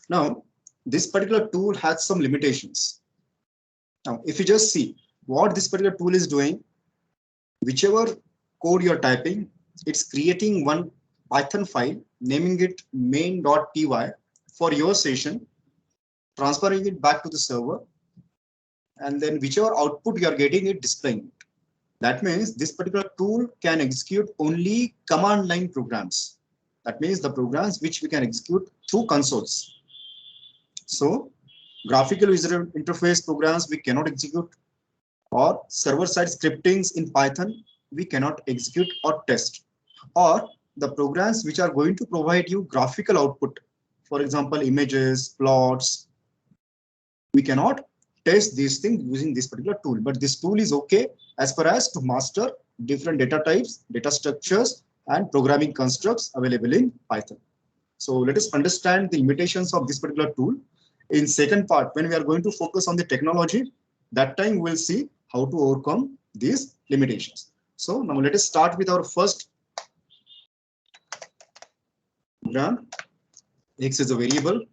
Now, this particular tool has some limitations. Now, if you just see what this particular tool is doing, whichever code you're typing, it's creating one Python file, naming it main.py for your session, transferring it back to the server, and then whichever output you are getting, it displaying it. That means this particular tool can execute only command line programs. That means the programs which we can execute through consoles. So graphical user interface programs we cannot execute, or server-side scriptings in Python we cannot execute or test, or the programs which are going to provide you graphical output, for example, images, plots, we cannot test these things using this particular tool. But this tool is okay as far as to master different data types, data structures, and programming constructs available in Python. So let us understand the limitations of this particular tool. In second part, when we are going to focus on the technology, that time we'll see how to overcome these limitations. So now let us start with our first program. X is a variable,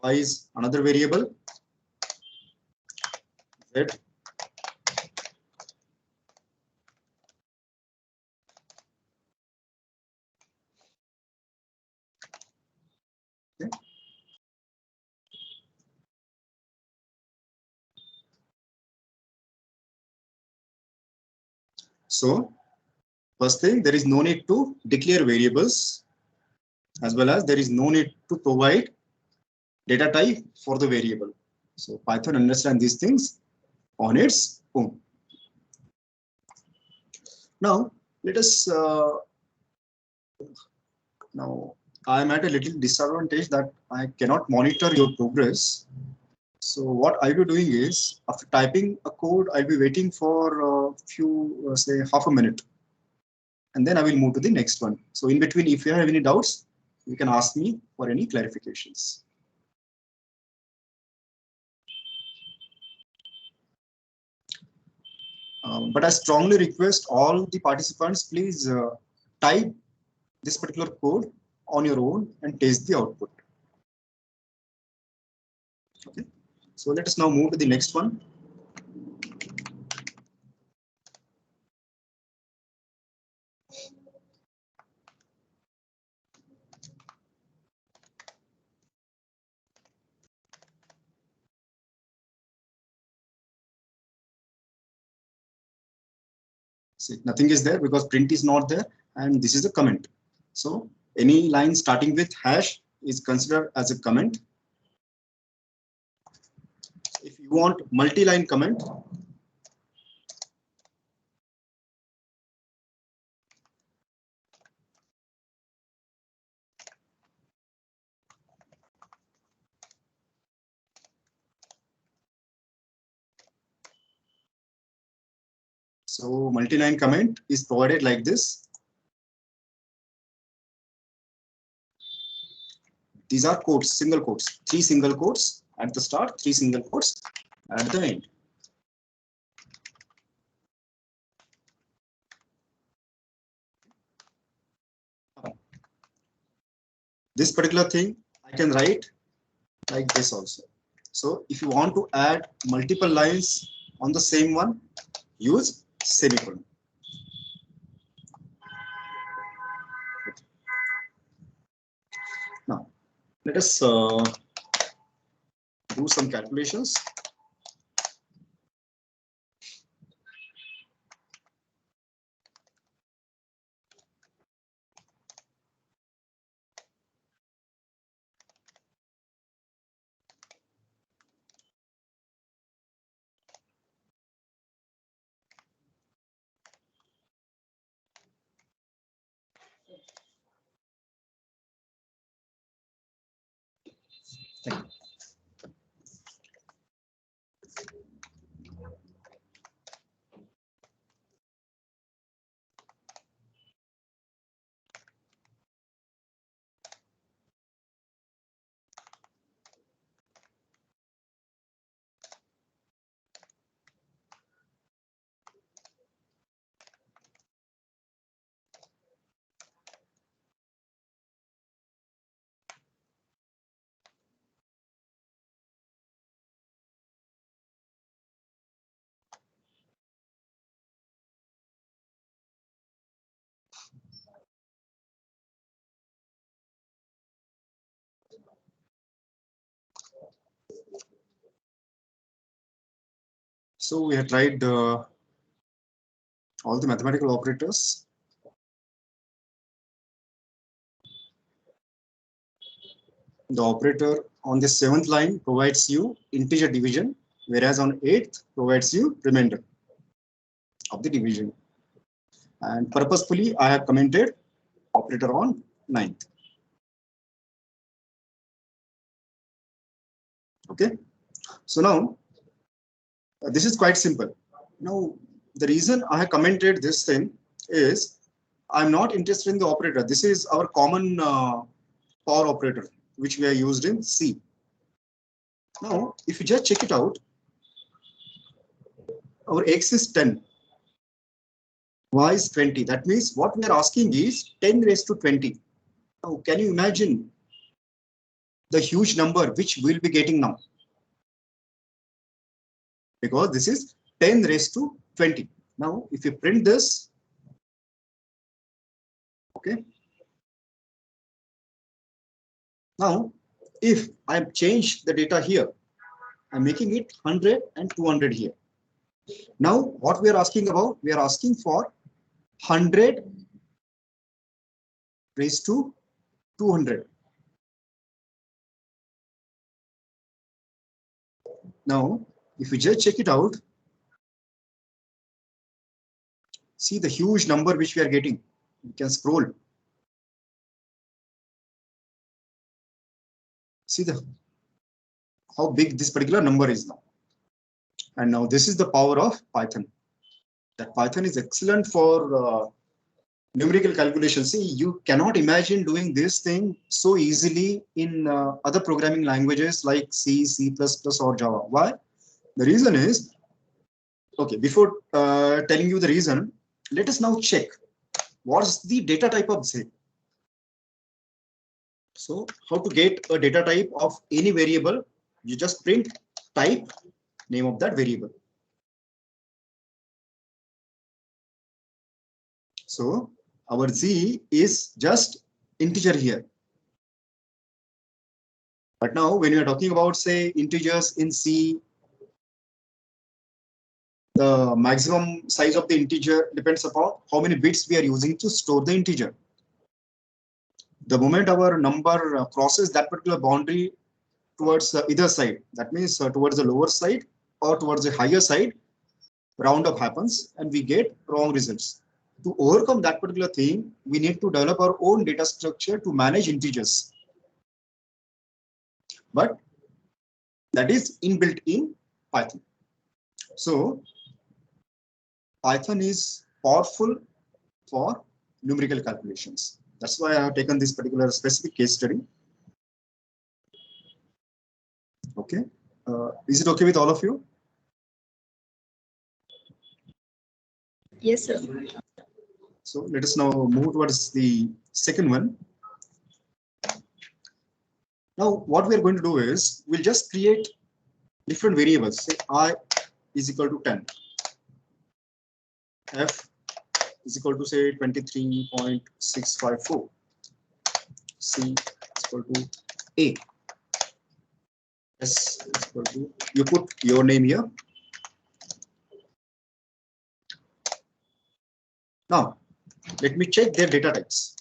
Y is another variable, Z. Okay. So first thing, there is no need to declare variables, as well as there is no need to provide data type for the variable. So Python understands these things on its own. Now let us now I am at a little disadvantage that I cannot monitor your progress. So what I'll be doing is, after typing a code, I'll be waiting for a few, say half a minute, and then I will move to the next one. So in between, if you have any doubts, you can ask me for any clarifications. But I strongly request all the participants, please type this particular code on your own and test the output. Okay. So let us now move to the next one. See, nothing is there because print is not there, and this is a comment. So any line starting with hash is considered as a comment. If you want multi-line comment, so multi-line comment is provided like this. These are quotes, single quotes, 3 single quotes at the start, 3 single quotes at the end. This particular thing I can write like this also. So if you want to add multiple lines on the same one, use semicolon. Now let us do some calculations. Thank you. So we have tried all the mathematical operators. The operator on the 7th line provides you integer division, whereas on 8th provides you remainder of the division. And purposefully, I have commented operator on 9th. Okay. So now, this is quite simple. Now, the reason I have commented this thing is I'm not interested in the operator. This is our common power operator, which we are used in C. Now, if you just check it out, our X is 10, Y is 20. That means what we are asking is 10 raised to 20. Now, can you imagine the huge number which we'll be getting now? Because this is 10 raised to 20. Now, if you print this, okay. Now, if I change the data here, I'm making it 100 and 200 here. Now, what we are asking about, we are asking for 100 raised to 200. Now, if we just check it out, see the huge number which we are getting. You can scroll. See how big this particular number is now. And now this is the power of Python. That Python is excellent for numerical calculation. See, you cannot imagine doing this thing so easily in other programming languages like C, C++, or Java. Why? The reason is, okay, before telling you the reason, let us now check what's the data type of Z. So how to get a data type of any variable? You just print type, name of that variable. So our Z is just integer here. But now when you are talking about, say, integers in C, the maximum size of the integer depends upon how many bits we are using to store the integer. The moment our number crosses that particular boundary towards either side, that means towards the lower side or towards the higher side, roundup happens and we get wrong results. To overcome that particular thing, we need to develop our own data structure to manage integers. But that is inbuilt in Python. So Python is powerful for numerical calculations. That's why I have taken this particular specific case study. Okay. Is it okay with all of you? Yes, sir. So let us now move towards the second one. Now, what we are going to do is we'll just create different variables. Say I is equal to 10. F is equal to, say, 23.654. C is equal to A. S is equal to, you put your name here. Now, let me check their data types.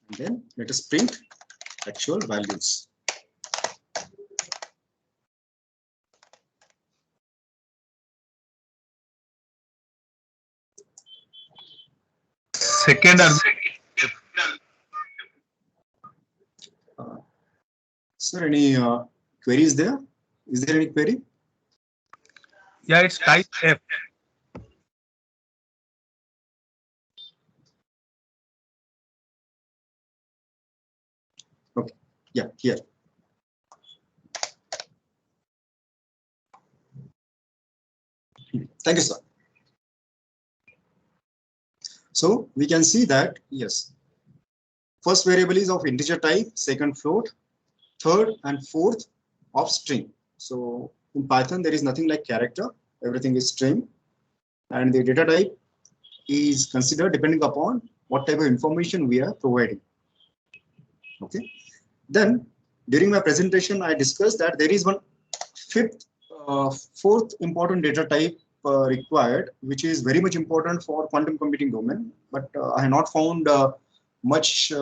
And then let us print actual values. Second argument. Sir, any queries there? Is there any query? Yeah, it's type F. Okay. Yeah, here. Thank you, sir. So we can see that, yes, first variable is of integer type, second float, third and fourth of string. So in Python, there is nothing like character. Everything is string. And the data type is considered depending upon what type of information we are providing. Okay. Then during my presentation, I discussed that there is one fourth important data type required, which is very much important for quantum computing domain, but I have not found much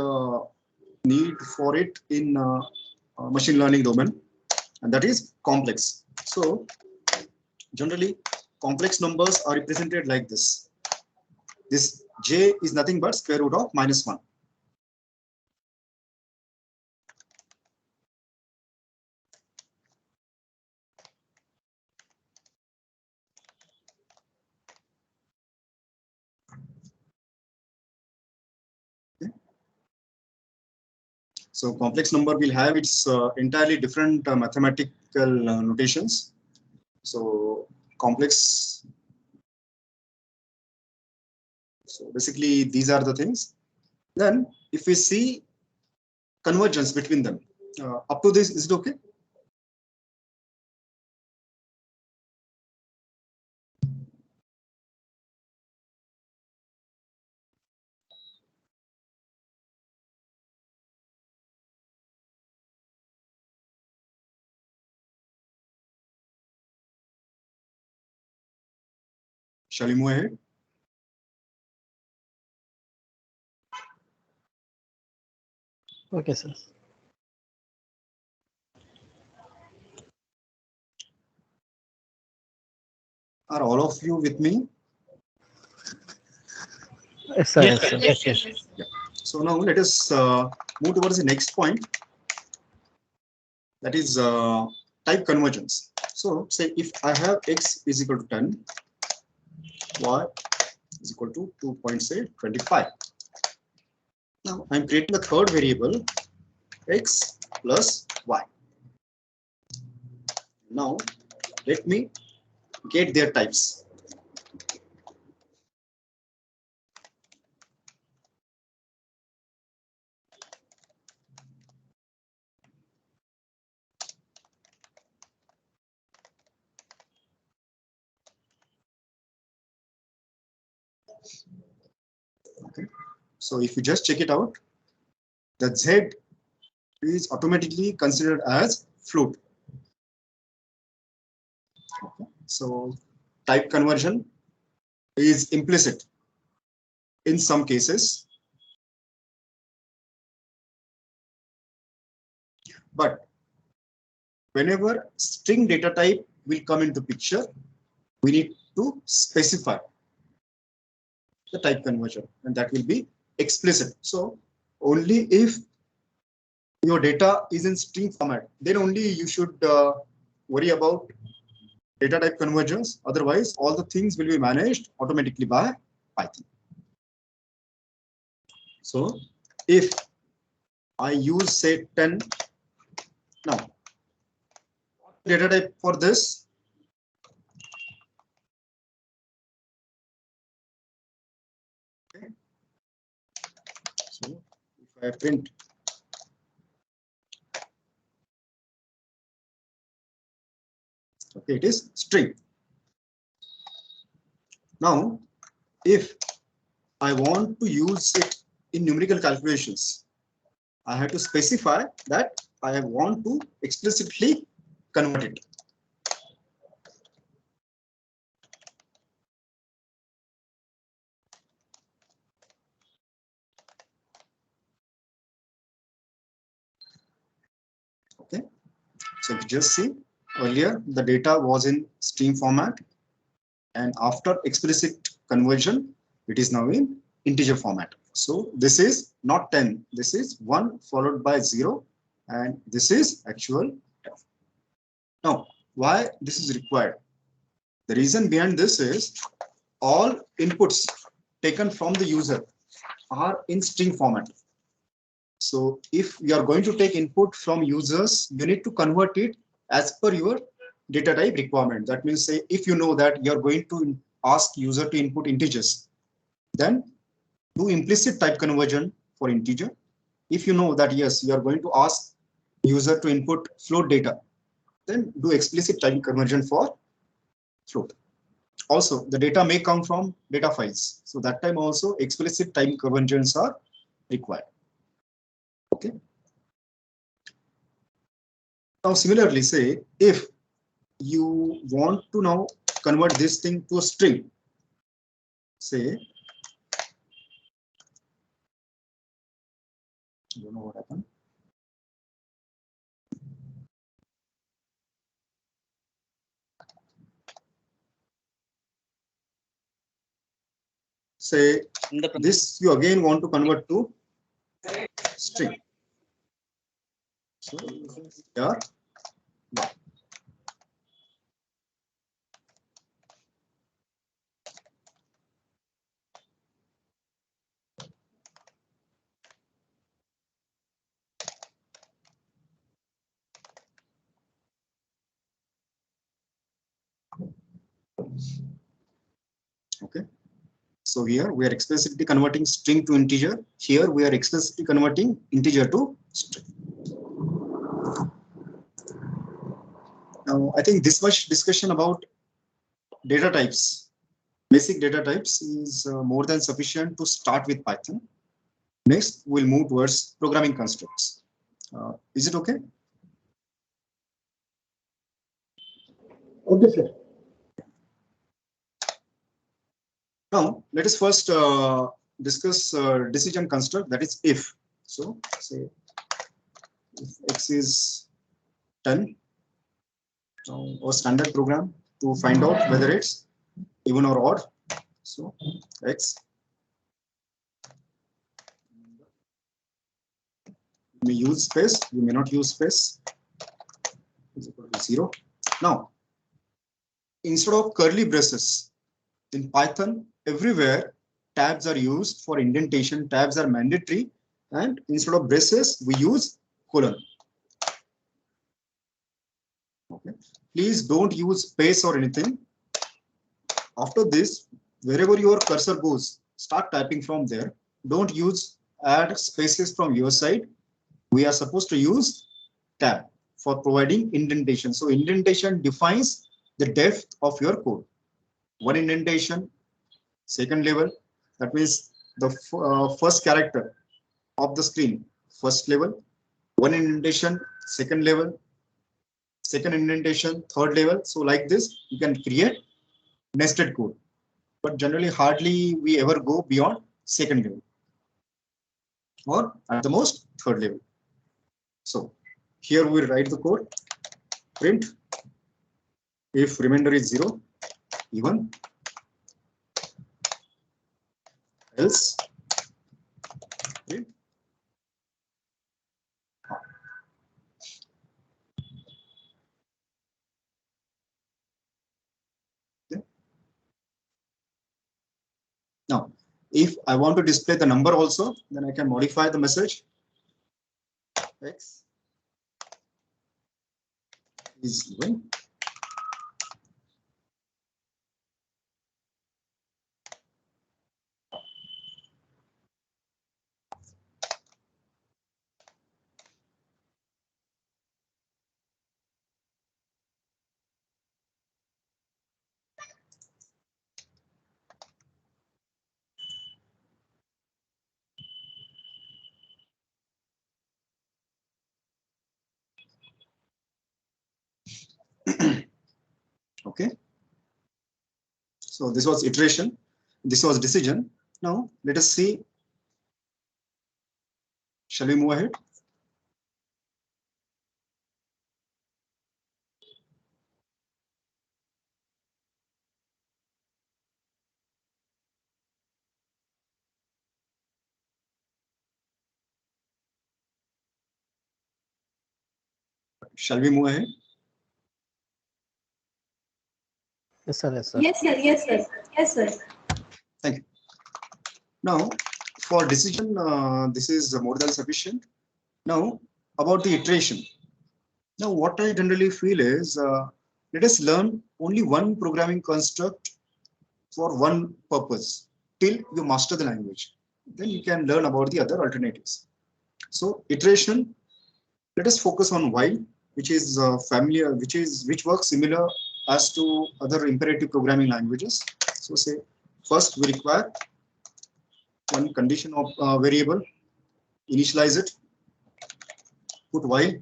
need for it in machine learning domain, and that is complex. So generally, complex numbers are represented like this. This j is nothing but square root of -1. So complex number will have its entirely different mathematical notations. So complex. So basically, these are the things. Then if we see convergence between them, up to this, is it okay? Shall we move ahead? Okay, sir. Are all of you with me? Yes, sir. Yes, Yes, sir. Yes. Yeah. So now let us move towards the next point. That is type convergence. So say if I have x is equal to 10, y is equal to 2.25. Now I'm creating a third variable, x plus y. Now let me get their types. Okay. So if you just check it out, the z is automatically considered as float. Okay. So type conversion is implicit in some cases, but whenever string data type will come into picture, we need to specify the type conversion, and that will be explicit. So only if your data is in string format, then only you should worry about data type convergence. Otherwise, all the things will be managed automatically by Python. So if I use say 10, now data type for this, okay. So if I print okay, it is string. Now, if I want to use it in numerical calculations, I have to specify that I want to explicitly convert it. Okay, so just see earlier the data was in string format, and after explicit conversion, it is now in integer format. So this is not 10, this is 1 followed by 0, and this is actual 10. Now, why this is required? The reason behind this is all inputs taken from the user are in string format. So if you are going to take input from users, you need to convert it as per your data type requirement. That means, say, if you know that you're going to ask user to input integers, then do implicit type conversion for integer. if you know that yes, you are going to ask user to input float data, then do explicit type conversion for float. Also, the data may come from data files. So that time also explicit type conversions are required. Okay. Now similarly, say if you want to now convert this thing to a string, say, I don't know what happened. Say this you again want to convert to string. So here, okay. So here we are explicitly converting string to integer. Here we are explicitly converting integer to string. Now I think this much discussion about data types, basic data types, is more than sufficient to start with Python. Next, we'll move towards programming constructs. Is it okay? Okay, sir. Now, let us first discuss decision construct, that is if. So, say if x is 10, or standard program to find out whether it's even or odd. So, x, you may use space, you may not use space, is equal to 0. Now, instead of curly braces, in Python, everywhere tabs are used for indentation, tabs are mandatory, and instead of braces, we use colon. Okay. Please don't use space or anything. After this, wherever your cursor goes, start typing from there. Don't use add spaces from your side. We are supposed to use tab for providing indentation. So indentation defines the depth of your code. One indentation, second level, that means the first character of the screen, first level. One indentation, second level, second indentation, third level. So like this, you can create nested code. But generally, hardly we ever go beyond second level, or at the most third level. So here we write the code, print if remainder is 0, even, else print. Okay. Now, if I want to display the number also, then I can modify the message. X is even. Okay. So this was iteration. This was decision. Now let us see. Shall we move ahead? Shall we move ahead? Yes, sir. Yes, sir. Yes, sir. Yes, sir. Yes, sir. Thank you. Now, for decision, this is more than sufficient. Now, about the iteration. Now, what I generally feel is, let us learn only one programming construct for one purpose till you master the language. Then you can learn about the other alternatives. So iteration, let us focus on while, which is familiar, which works similar as to other imperative programming languages. So say first we require one condition of variable, initialize it, put while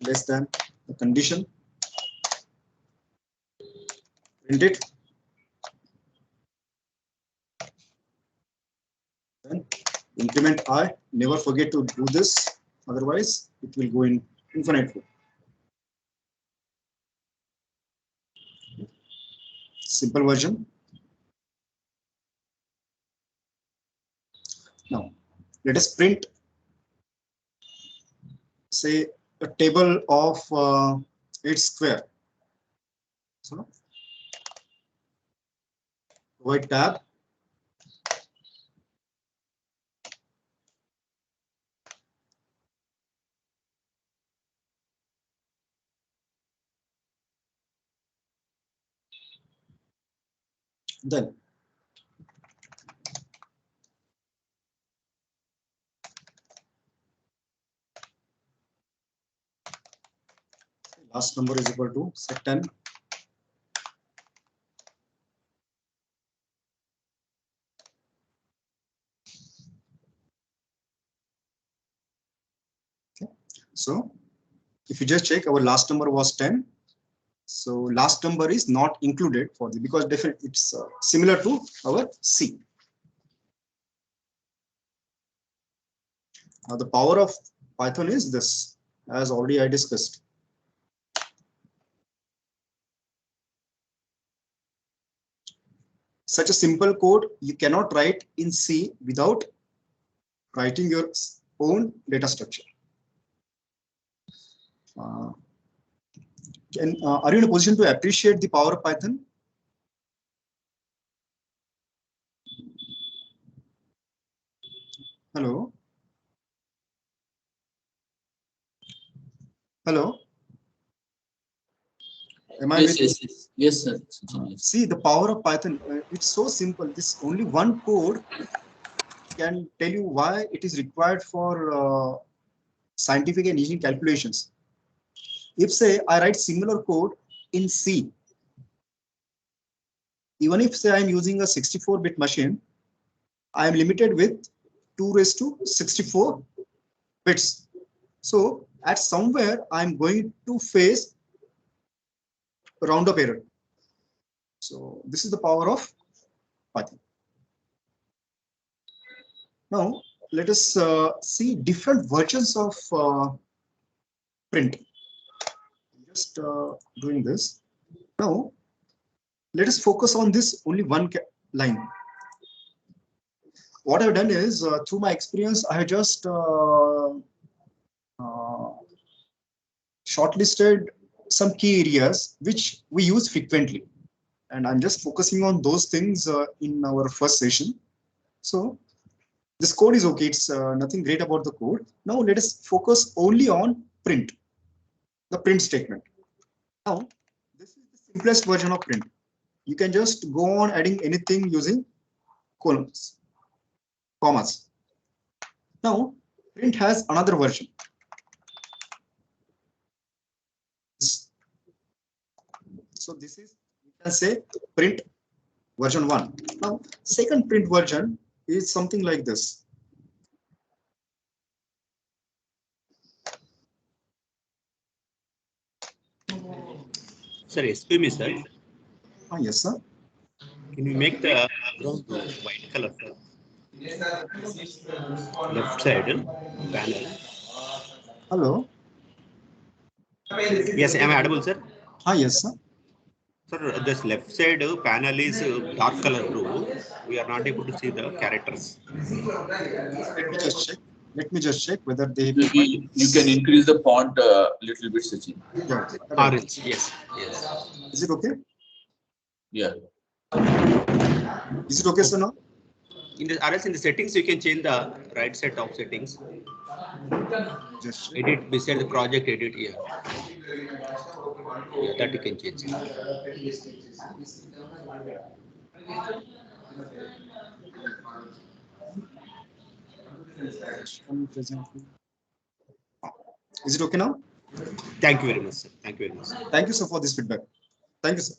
less than the condition, print it, then increment I. Never forget to do this, otherwise it will go in infinite loop. Simple version. Now let us print, say, a table of 8 square. So provide tab, then last number is equal to set 10. Okay. So if you just check, our last number was 10. So last number is not included for the, because definitely it's similar to our C. Now the power of Python is this, as already I discussed. Such a simple code you cannot write in C without writing your own data structure. Are you in a position to appreciate the power of Python? Hello? Hello? Am I with you? Yes, sir. See the power of Python. It's so simple. This only one code can tell you why it is required for scientific and engineering calculations. If say I write similar code in C, even if say I'm using a 64-bit machine, I am limited with 2 raised to 64 bits. So at somewhere I'm going to face roundup error. So this is the power of Python. Now let us see different versions of print. Just doing this. Now let us focus on this only one line. What I've done is through my experience, I have just shortlisted some key areas which we use frequently, and I'm just focusing on those things in our first session. So this code is okay, it's nothing great about the code. Now let us focus only on print, the print statement. Now this is the simplest version of print. You can just go on adding anything using columns, commas. Now print has another version. So this is, you can say, print version 1. Now second print version is something like this. Sir, excuse me, sir. Yes, sir. Can you make the background white color, sir? Left side panel. Hello. Yes, am I audible, sir? Yes, sir. Sir, this left side panel is dark color too. We are not able to see the characters. Let me just check. Let me just check whether they. You can increase the font a little bit, Sachin. Yeah. Orange, yes, yes. Is it okay? Yeah. Is it okay, sir? Now? In the RS in the settings, you can change the right side top settings. Just check. Edit beside the project edit here. Yeah, that you can change. Is it okay now? Thank you very much, sir. Thank you very much. Thank you, sir, for this feedback. Thank you, sir.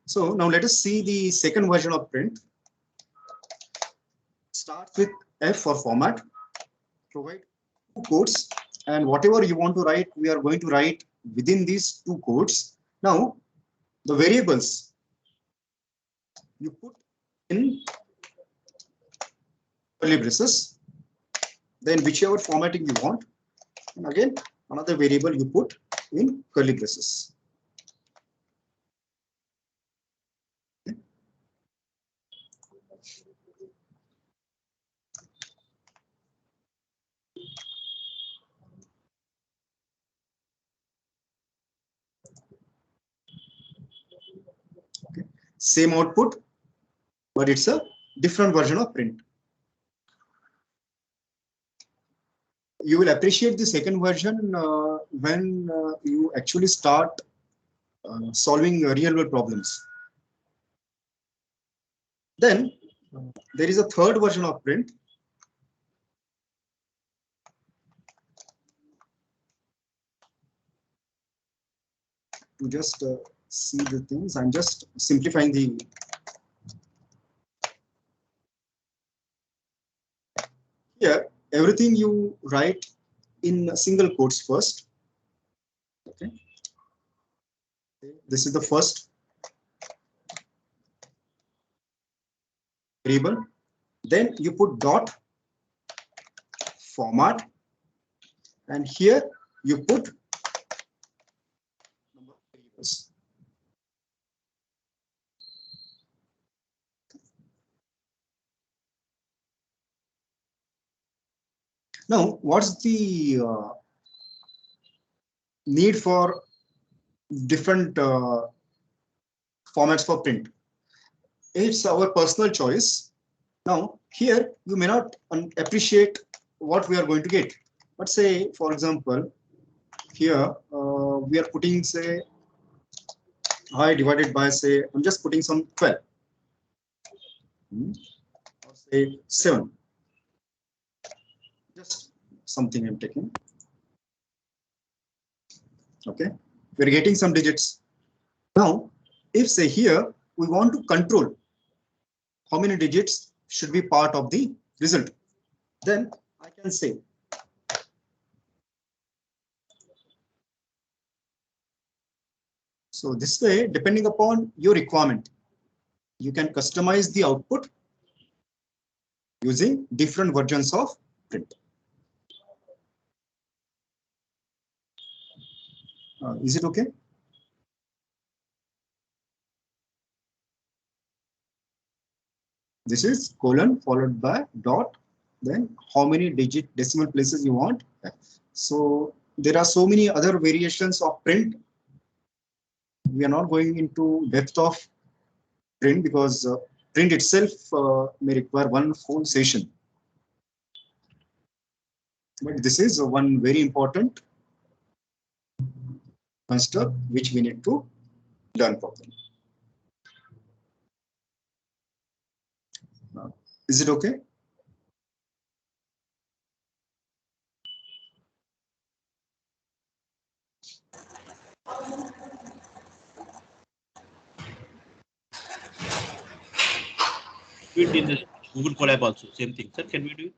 So now let us see the second version of print. Start with F for format. Provide two codes, and whatever you want to write, we are going to write within these two codes. Now, the variables you put in curly braces, then whichever formatting you want, and again another variable you put in curly braces. Okay. Same output, but it's a different version of print. You will appreciate the second version when you actually start solving real world problems. Then there is a third version of print. To just see the things, I'm just simplifying the. Here, everything you write in single quotes first. Okay. This is the first variable. Then you put dot format, and here you put number of variables. Now, what's the need for different formats for print? It's our personal choice. Now, here you may not appreciate what we are going to get. But say, for example, here we are putting, say, I divided by, say, I'm just putting some 12. Or say 7. Just something I'm taking. Okay, we're getting some digits. Now, if say here we want to control how many digits should be part of the result, then I can say so this way, depending upon your requirement, you can customize the output using different versions of print. Is it okay? This is colon followed by dot, then how many decimal places you want. So there are so many other variations of print. We are not going into depth of print because print itself may require one full session. But this is one very important construct which we need to learn properly. Is it okay? Do it in the Google Colab also. Same thing, sir. Can we do it?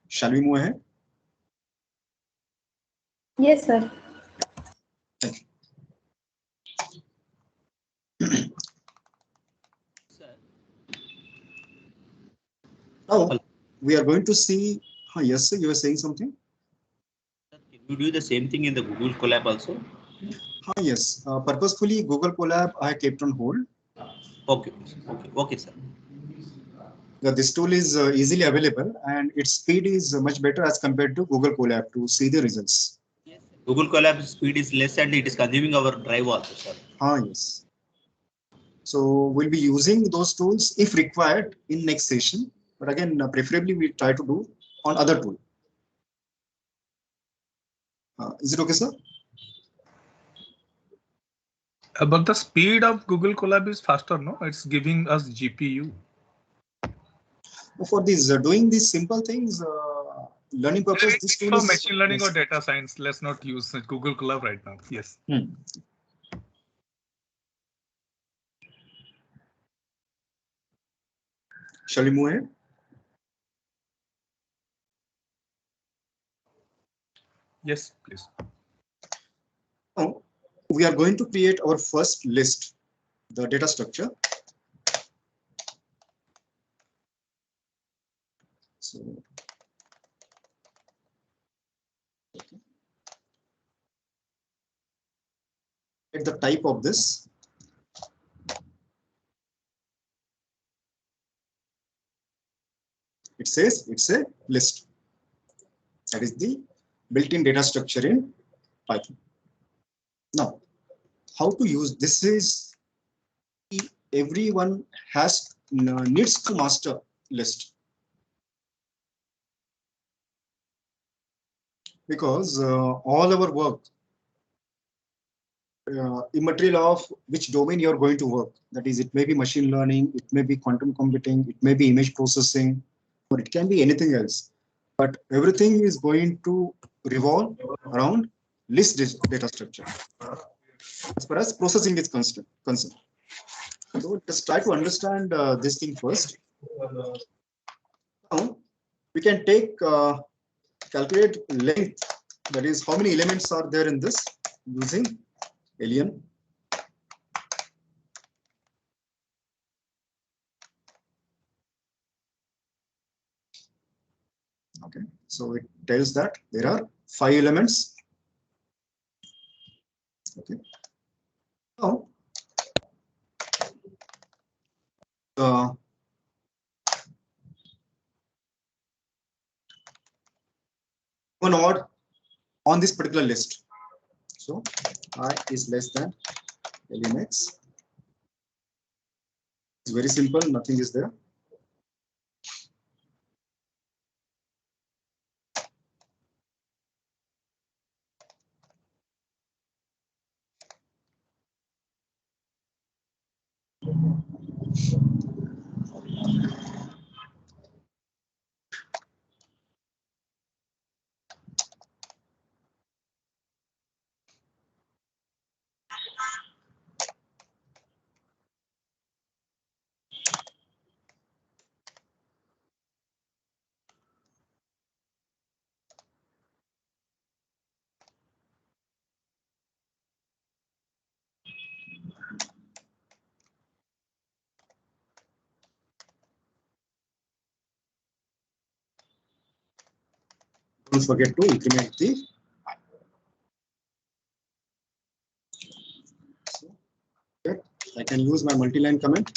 Shall we move ahead? Yes, sir. Thank you. Now we are going to see. Yes, sir, you were saying something. Sir, can you do the same thing in the Google Colab also? Yes, purposefully Google Colab I kept on hold. Okay, okay, sir. This tool is easily available and its speed is much better as compared to Google Colab to see the results. Yes, Google Colab speed is less and it is consuming our drive also, sir. Yes. So we'll be using those tools if required in next session. But again, preferably we try to do on other tool. Is it okay, sir? But the speed of Google Colab is faster, no? It's giving us GPU. For these doing these simple things, learning purpose, this tool For is machine learning yes. or data science, let's not use Google Colab right now. Yes. Shall we move ahead? Yes, please. Now, we are going to create our first list, the data structure. So, okay. Get the type of this. It says it's a list. That is the built-in data structure in Python. Now, how to use this is everyone needs to master list, because all our work, immaterial of which domain you're going to work, that is, it may be machine learning, it may be quantum computing, it may be image processing, or it can be anything else. But everything is going to revolve around list data structure as far as processing is concerned. So let's try to understand this thing first. Now we can take calculate length, that is how many elements are there in this, using alien. Okay, so it tells that there are 5 elements. Okay, now one odd on this particular list. So I is less than alien x. It's very simple, nothing is there. Don't forget to increment the I. So, okay, I can use my multi-line comment.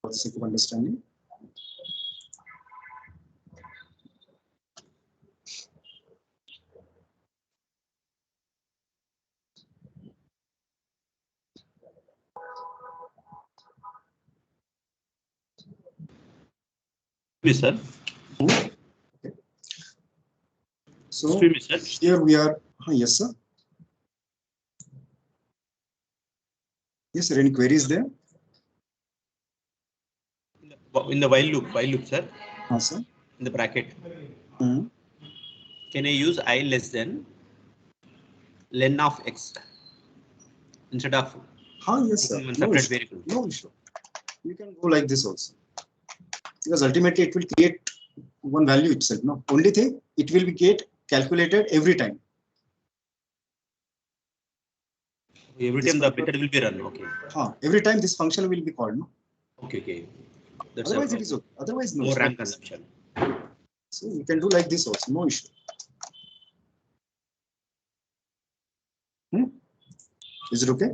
For the sake of understanding. Yes, sir. Okay. So Excuse me, sir. here we are. Yes, sir. Yes, sir. Any queries there? In the while loop, sir. Sir. In the bracket. Mm-hmm. Can I use I less than len of x instead of Yes, sir. one No separate issue. variable? No issue. You can go like this also, because ultimately it will create one value itself. No, only thing, it will be get calculated every time. Every This time the particular- method will be run. Okay. Every time this function will be called. No? Okay. That's Otherwise it is okay. Otherwise no. more It's RAM like this. consumption. So you can do like this also. No issue. Is it okay?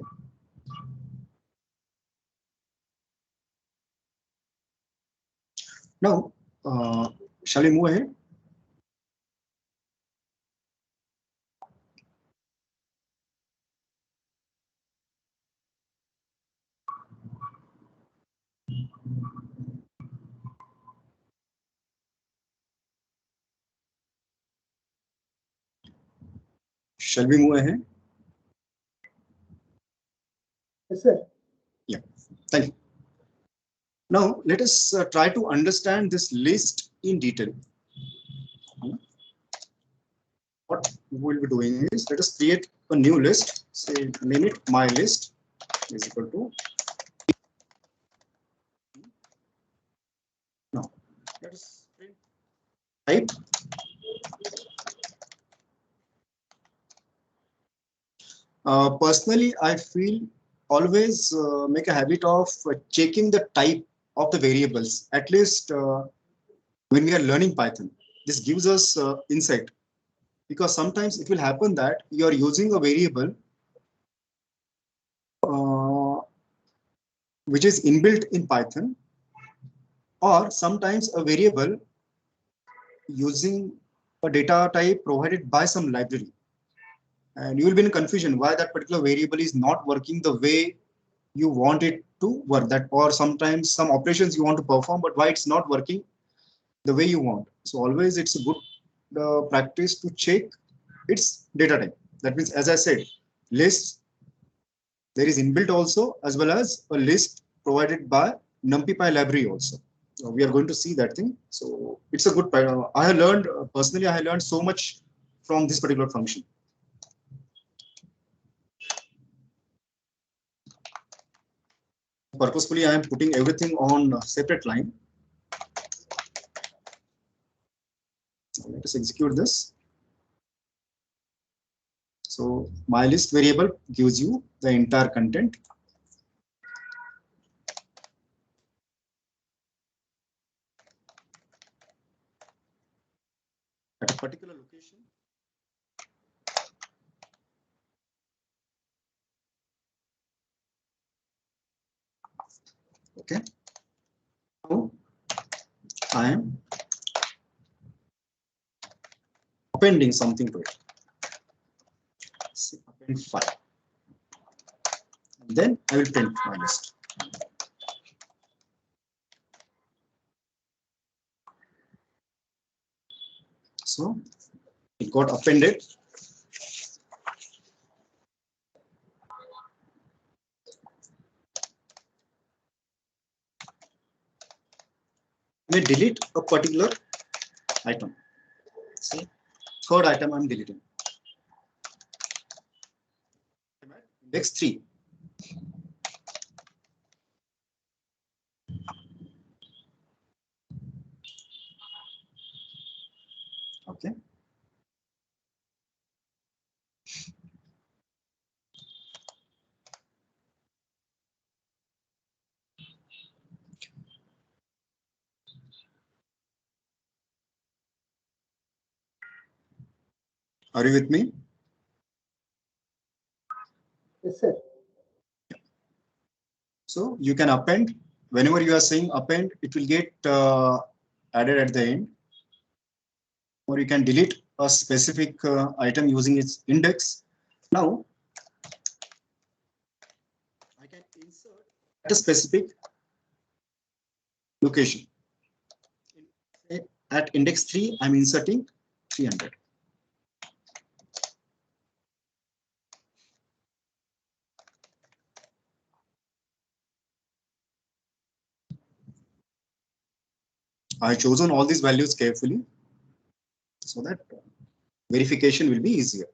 Now, shall we move ahead? shall we move ahead? Yes, sir. Yeah, thank you. Now let us try to understand this list in detail. What we'll be doing is, let us create a new list. Say name it my list is equal to. Now let us print type. Personally, I feel always make a habit of checking the type of the variables, at least when we are learning Python. This gives us insight, because sometimes it will happen that you are using a variable which is inbuilt in Python, or sometimes a variable using a data type provided by some library. And you will be in confusion why that particular variable is not working the way you want it to work, that or sometimes some operations you want to perform, but why it's not working the way you want. So always it's a good practice to check its data type. That means, as I said, lists, there is inbuilt also, as well as a list provided by NumPy library also. We are going to see that thing. So it's a good, I have learned, personally, I have learned so much from this particular function. Purposefully, I am putting everything on a separate line. So let us execute this. So my list variable gives you the entire content. At a particular location. Okay. Now I am appending something to it. Say append 5. And then I will print my list. So it got appended. May delete a particular item. See, third item I'm deleting. Index 3. Okay. Are you with me? Yes, sir. So you can append. Whenever you are saying append, it will get added at the end. Or you can delete a specific item using its index. Now, I can insert at a specific location. At index 3, I'm inserting 300. I have chosen all these values carefully so that verification will be easier.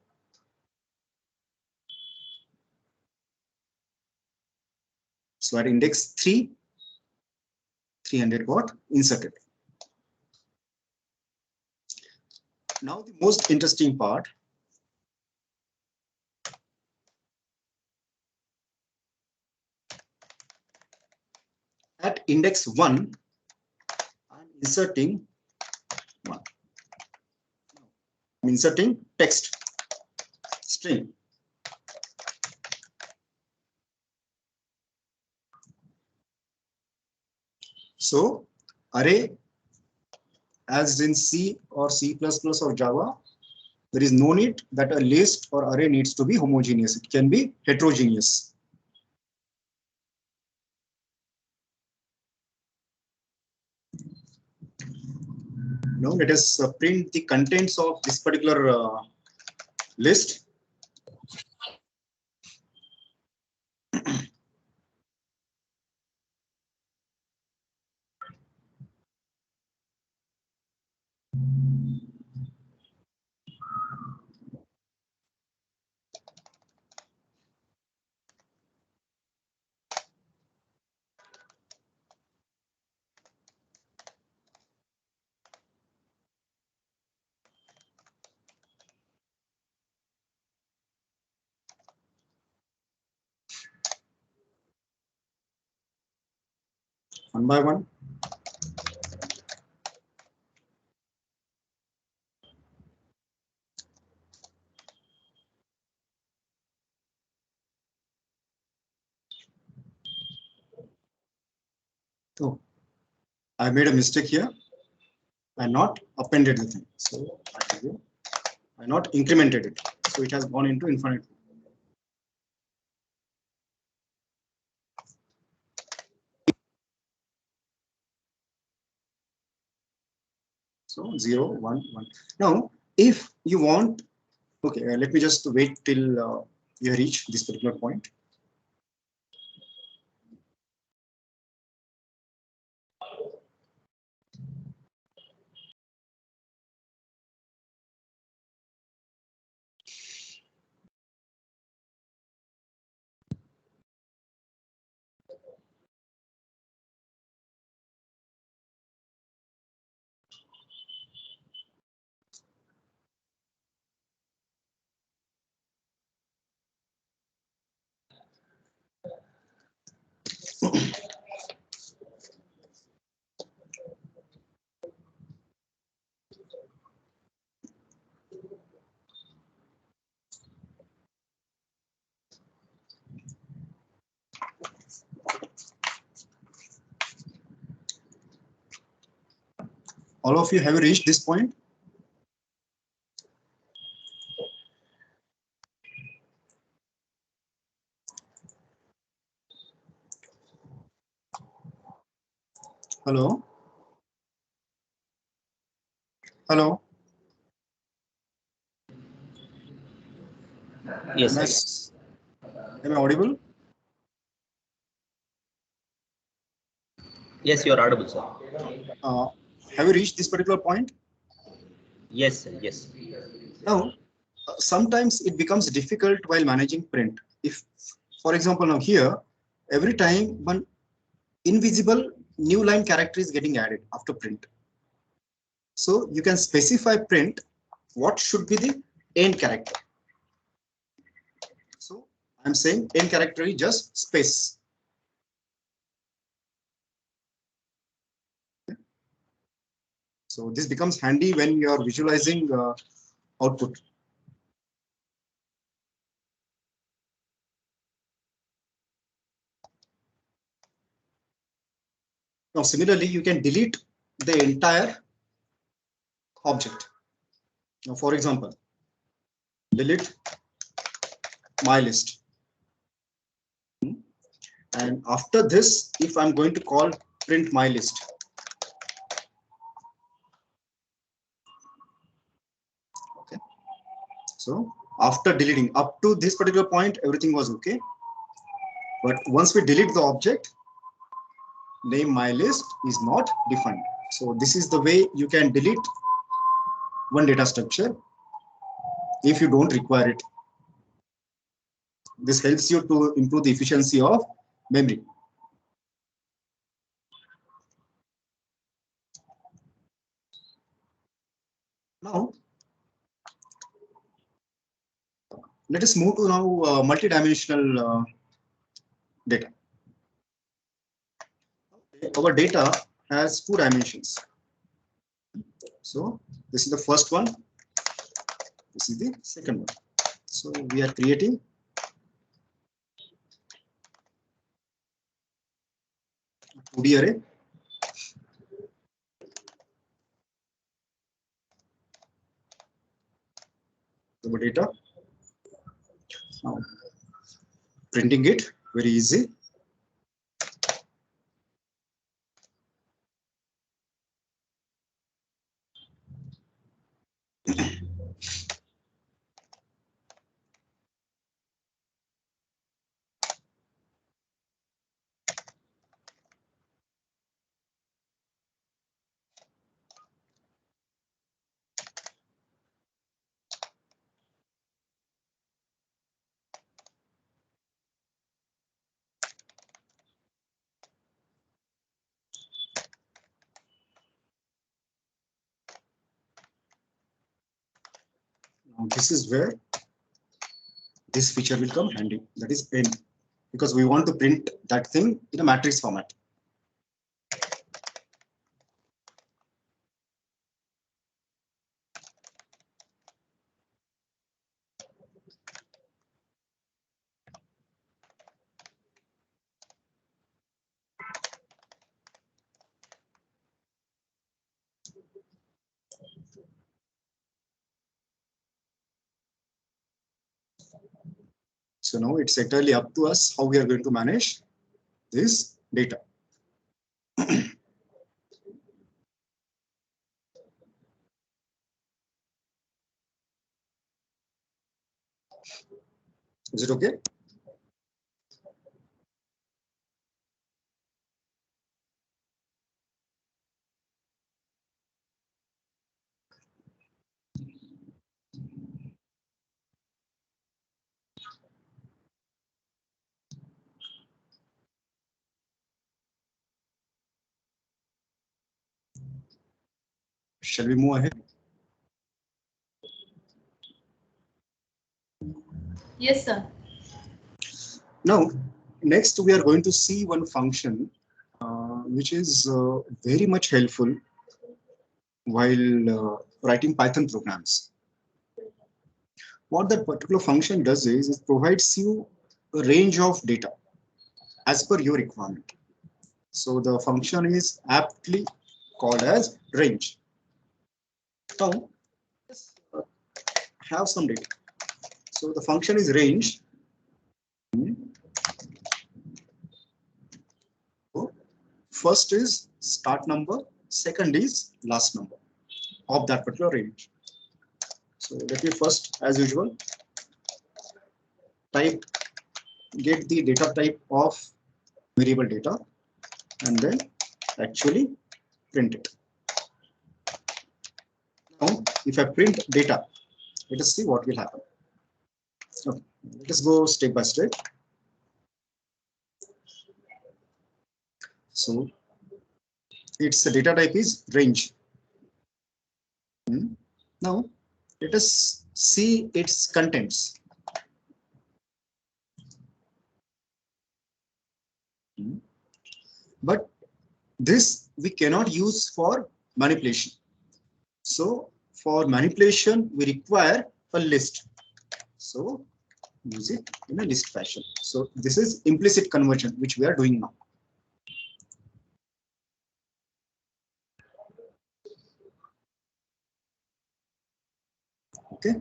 So at index 3, 300 got inserted. Now the most interesting part. At index 1, I'm inserting 1. I'm inserting text string. So array, as in C or C++ or Java, there is no need that a list or array needs to be homogeneous. It can be heterogeneous. Now let us print the contents of this particular list. one by one. Oh, I made a mistake here. I not appended the thing. So I not incremented it. So it has gone into infinite. So 0, 1, 1. Now, if you want, okay, let me just wait till you reach this particular point. All of you have reached this point? Hello? Hello? Yes. Am I audible? Yes, you are audible, sir. Have you reached this particular point? Yes, sir. Yes. Now, sometimes it becomes difficult while managing print. If, for example, now here, every time one invisible new line character is getting added after print. So you can specify print what should be the end character. So I'm saying end character is just space. So this becomes handy when you are visualizing output. Now, similarly, you can delete the entire object. Now, for example, delete my list. And after this, if I'm going to call print my list, okay. So after deleting up to this particular point, everything was okay. But once we delete the object, name my list is not defined. So this is the way you can delete one data structure if you don't require it. This helps you to improve the efficiency of memory. Now, let us move to now multidimensional data. Our data has 2 dimensions. So this is the first one. This is the second one. So we are creating a 2D array. Our data. Now, printing it very easy. Now this is where this feature will come handy. That is n, because we want to print that thing in a matrix format. So now it's entirely up to us how we are going to manage this data. Is it okay? Shall we move ahead? Yes, sir. Now, next we are going to see one function which is very much helpful while writing Python programs. What that particular function does is it provides you a range of data as per your requirement. So the function is aptly called as range. Now, let's have some data. So the function is range. First is start number, second is last number of that particular range. So let me first, as usual, get the data type of variable data and then actually print it. Now, if I print data, let us see what will happen. Okay, let us go step by step. So its data type is range. Now let us see its contents. But this we cannot use for manipulation. So for manipulation, we require a list. So use it in a list fashion. So this is implicit conversion, which we are doing now. Okay.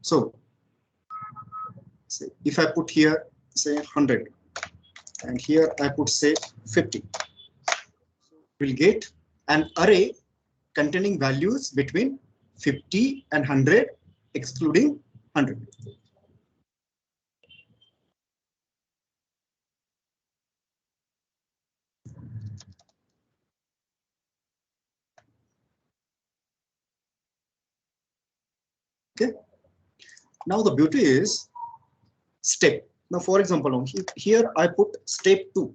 So say if I put here, say 100, and here I put say 50, we'll get an array containing values between 50 and 100, excluding 100. Okay. Now the beauty is step. Now, for example, here I put step 2.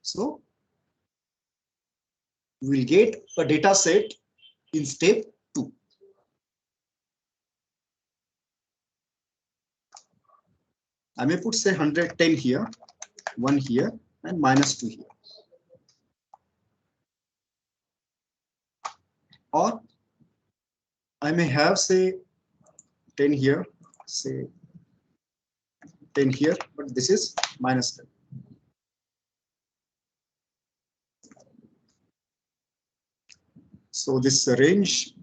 So we'll get a data set in step 2. I may put say 110 here, 1 here, and -2 here. Or I may have say 10 here, say 10 here, but this is -10. So this range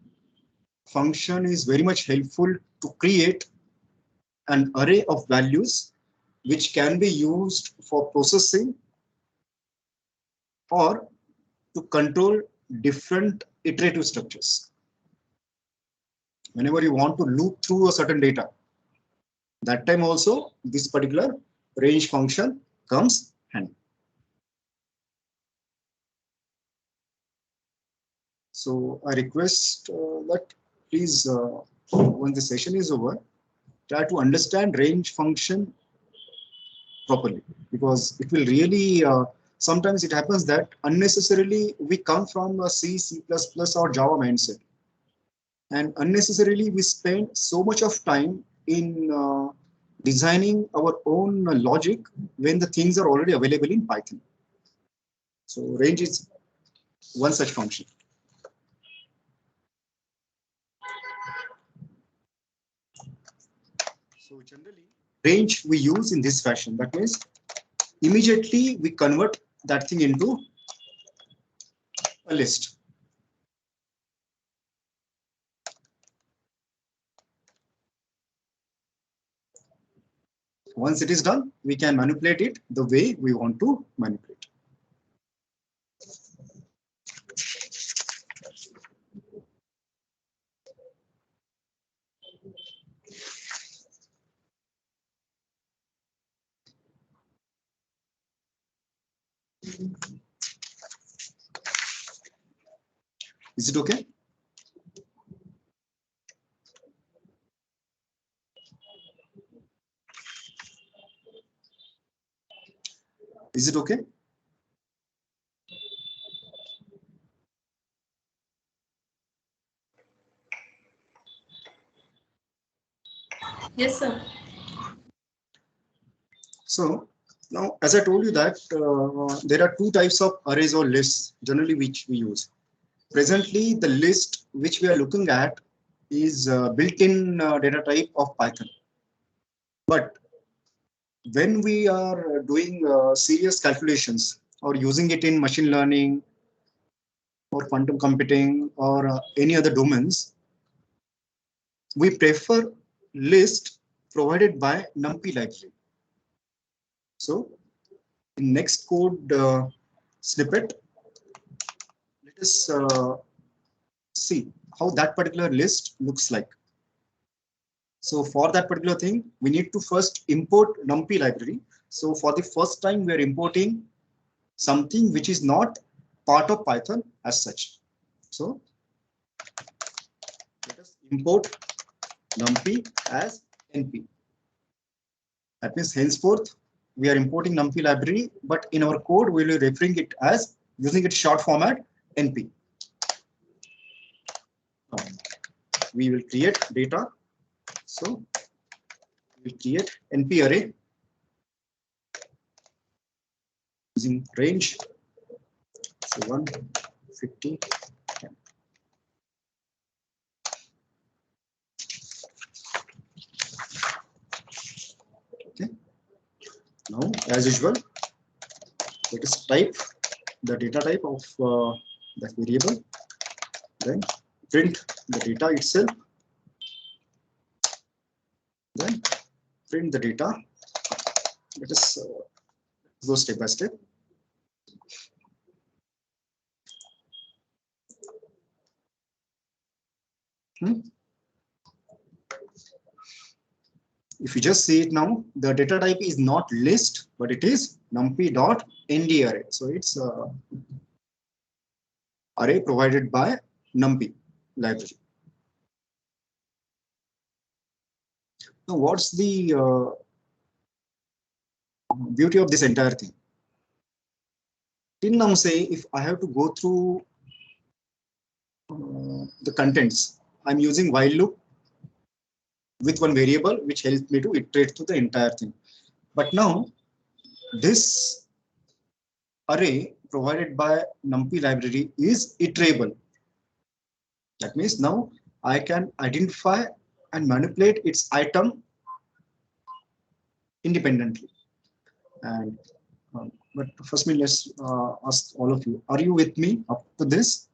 function is very much helpful to create an array of values which can be used for processing or to control different iterative structures. Whenever you want to loop through a certain data, that time also this particular range function comes handy. So I request that please, when the session is over, try to understand range function properly, because it will really, sometimes it happens that unnecessarily we come from a C, C++ or Java mindset. And unnecessarily we spend so much of time in designing our own logic when the things are already available in Python. So range is one such function. So generally, range we use in this fashion. That means immediately we convert that thing into a list. Once it is done, we can manipulate it the way we want to manipulate. Is it okay? Is it okay? Yes, sir. So now, as I told you that there are two types of arrays or lists generally which we use. Presently, the list which we are looking at is built-in data type of Python. But when we are doing serious calculations or using it in machine learning or quantum computing or any other domains, we prefer list provided by NumPy library. So in next code snippet, let us see how that particular list looks like. So for that particular thing, we need to first import NumPy library. So for the first time, we are importing something which is not part of Python as such. So let us import NumPy as NP. That means henceforth, we are importing NumPy library, but in our code, we will be referring it as using its short format NP. We will create data. So we create NP array using range. So 150. Okay. Now, as usual, let us type the data type of that variable. Then print the data itself. Then print the data. Let us go step by step. If you just see it now, the data type is not list, but it is numpy.nd array. So it's array provided by NumPy library. Now, what's the beauty of this entire thing? Till now, say if I have to go through the contents, I'm using while loop with one variable which helps me to iterate through the entire thing. But now this array provided by NumPy library is iterable. That means now I can identify and manipulate its item independently. And but first, let's ask all of you: are you with me up to this?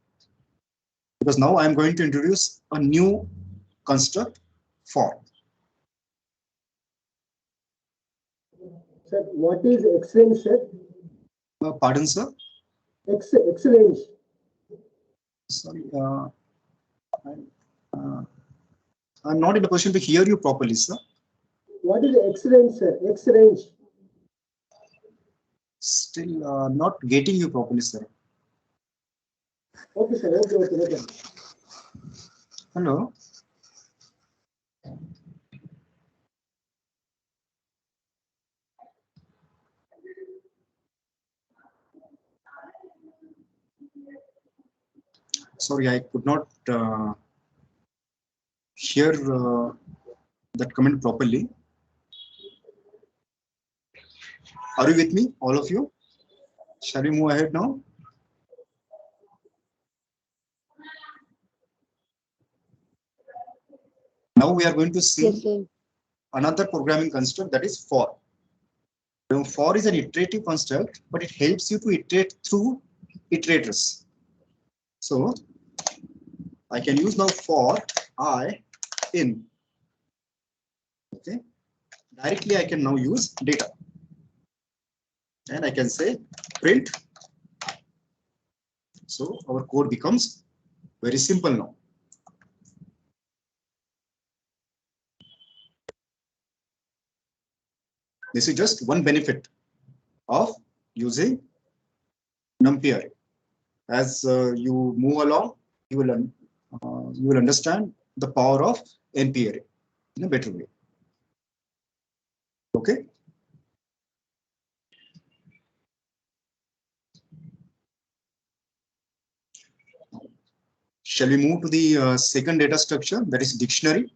Because now I'm going to introduce a new construct for. Sir, what is X-range, sir? Pardon, sir? X-range. Sorry, I'm not in a position to hear you properly, sir. What is X-range, sir? X-range. Still not getting you properly, sir. Okay, sir. Okay. Hello. Sorry, I could not hear that comment properly. Are you with me, all of you? Shall we move ahead now? Now we are going to see another programming construct, that is for. Now, for is an iterative construct, but it helps you to iterate through iterators. So I can use now for I in. Okay, directly I can now use data. And I can say print. So our code becomes very simple now. This is just one benefit of using NumPy array. As you move along, you will understand the power of NP array in a better way. Okay. Shall we move to the second data structure, that is dictionary?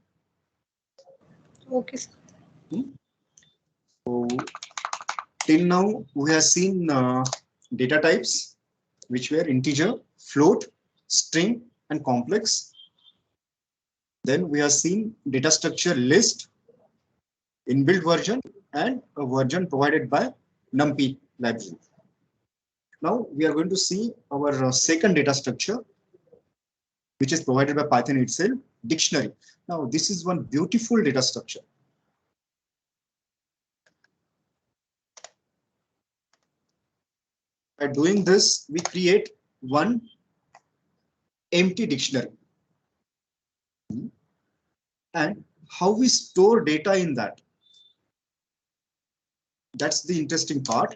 Okay, sir. So till now we have seen data types which were integer, float, string, and complex. Then we have seen data structure list, inbuilt version, and a version provided by NumPy library. Now we are going to see our second data structure, which is provided by Python itself, dictionary. Now this is one beautiful data structure. By doing this, we create one empty dictionary. And how we store data in that, that's the interesting part.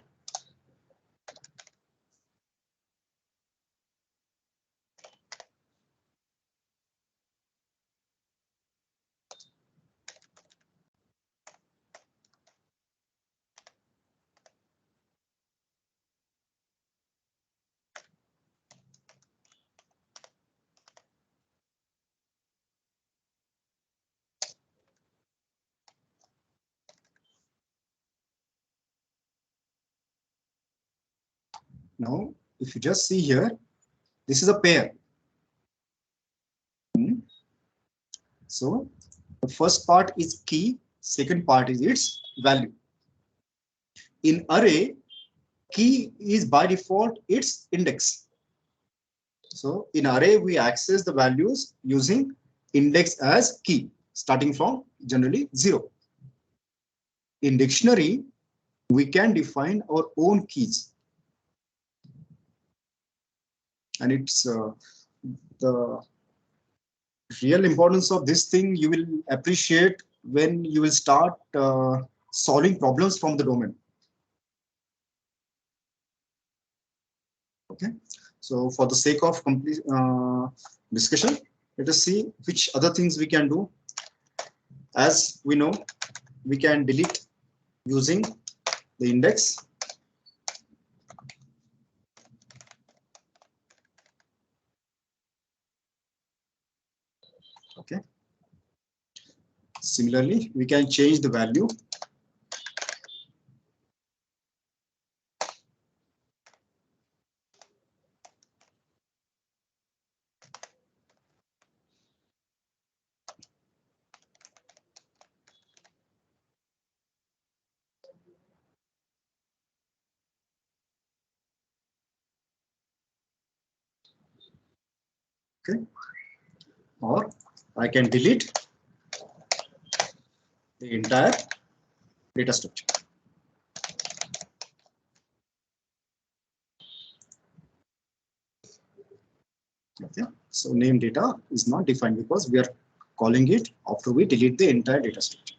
Now, if you just see here, this is a pair. So the first part is key, second part is its value. In array, key is by default its index. So in array, we access the values using index as key, starting from generally 0. In dictionary, we can define our own keys. And it's the real importance of this thing you will appreciate when you will start solving problems from the domain. Okay, so for the sake of complete discussion, let us see which other things we can do. As we know, we can delete using the index. Okay. Similarly, we can change the value. Okay. Or I can delete the entire data structure. Okay. So name data is not defined because we are calling it after we delete the entire data structure,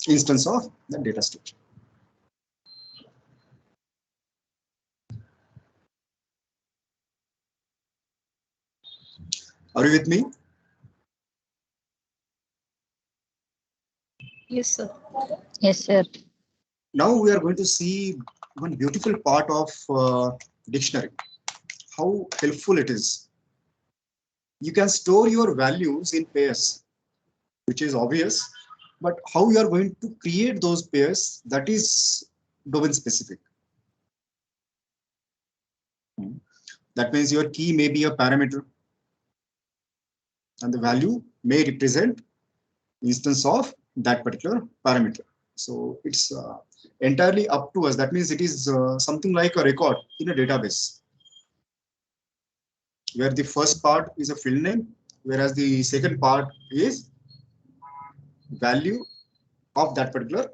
instance of the data structure. Are you with me? Yes, sir. Yes, sir. Now we are going to see one beautiful part of dictionary, how helpful it is. You can store your values in pairs, which is obvious, but how you are going to create those pairs, that is domain specific. That means your key may be a parameter and the value may represent instance of that particular parameter. So it's entirely up to us. That means it is something like a record in a database, where the first part is a field name, whereas the second part is value of that particular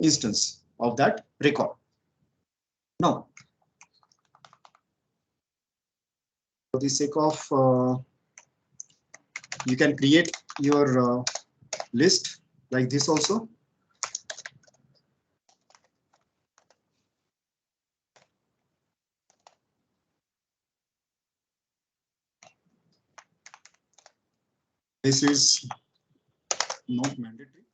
instance of that record. Now, for the sake of, you can create your list like this also. This is not mandatory.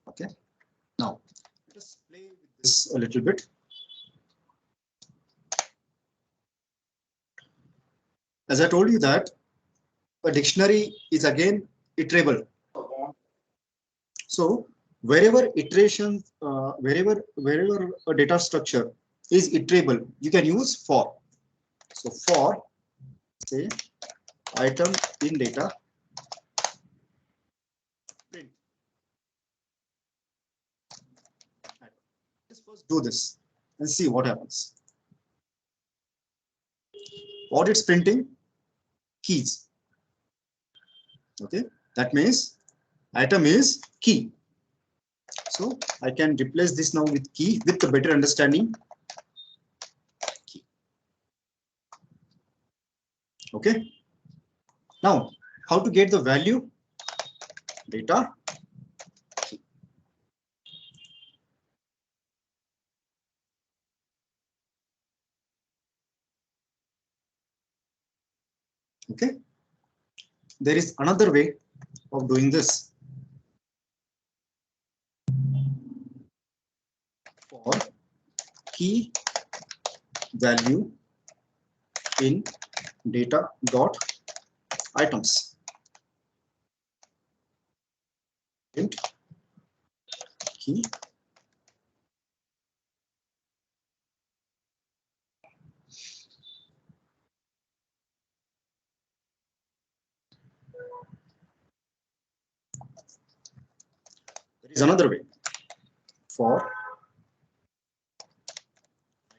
Okay. Now, let us play with this a little bit. As I told you that a dictionary is again iterable. So wherever iteration, wherever a data structure is iterable, you can use for. So for, say, item in data print. Let's first do this and see what happens. What it's printing? Keys. Okay, that means item is key. So I can replace this now with key with a better understanding. Key. Okay. Now, how to get the value? Data key. Okay. There is another way of doing this. For key value in data dot items. Print key there is another way. For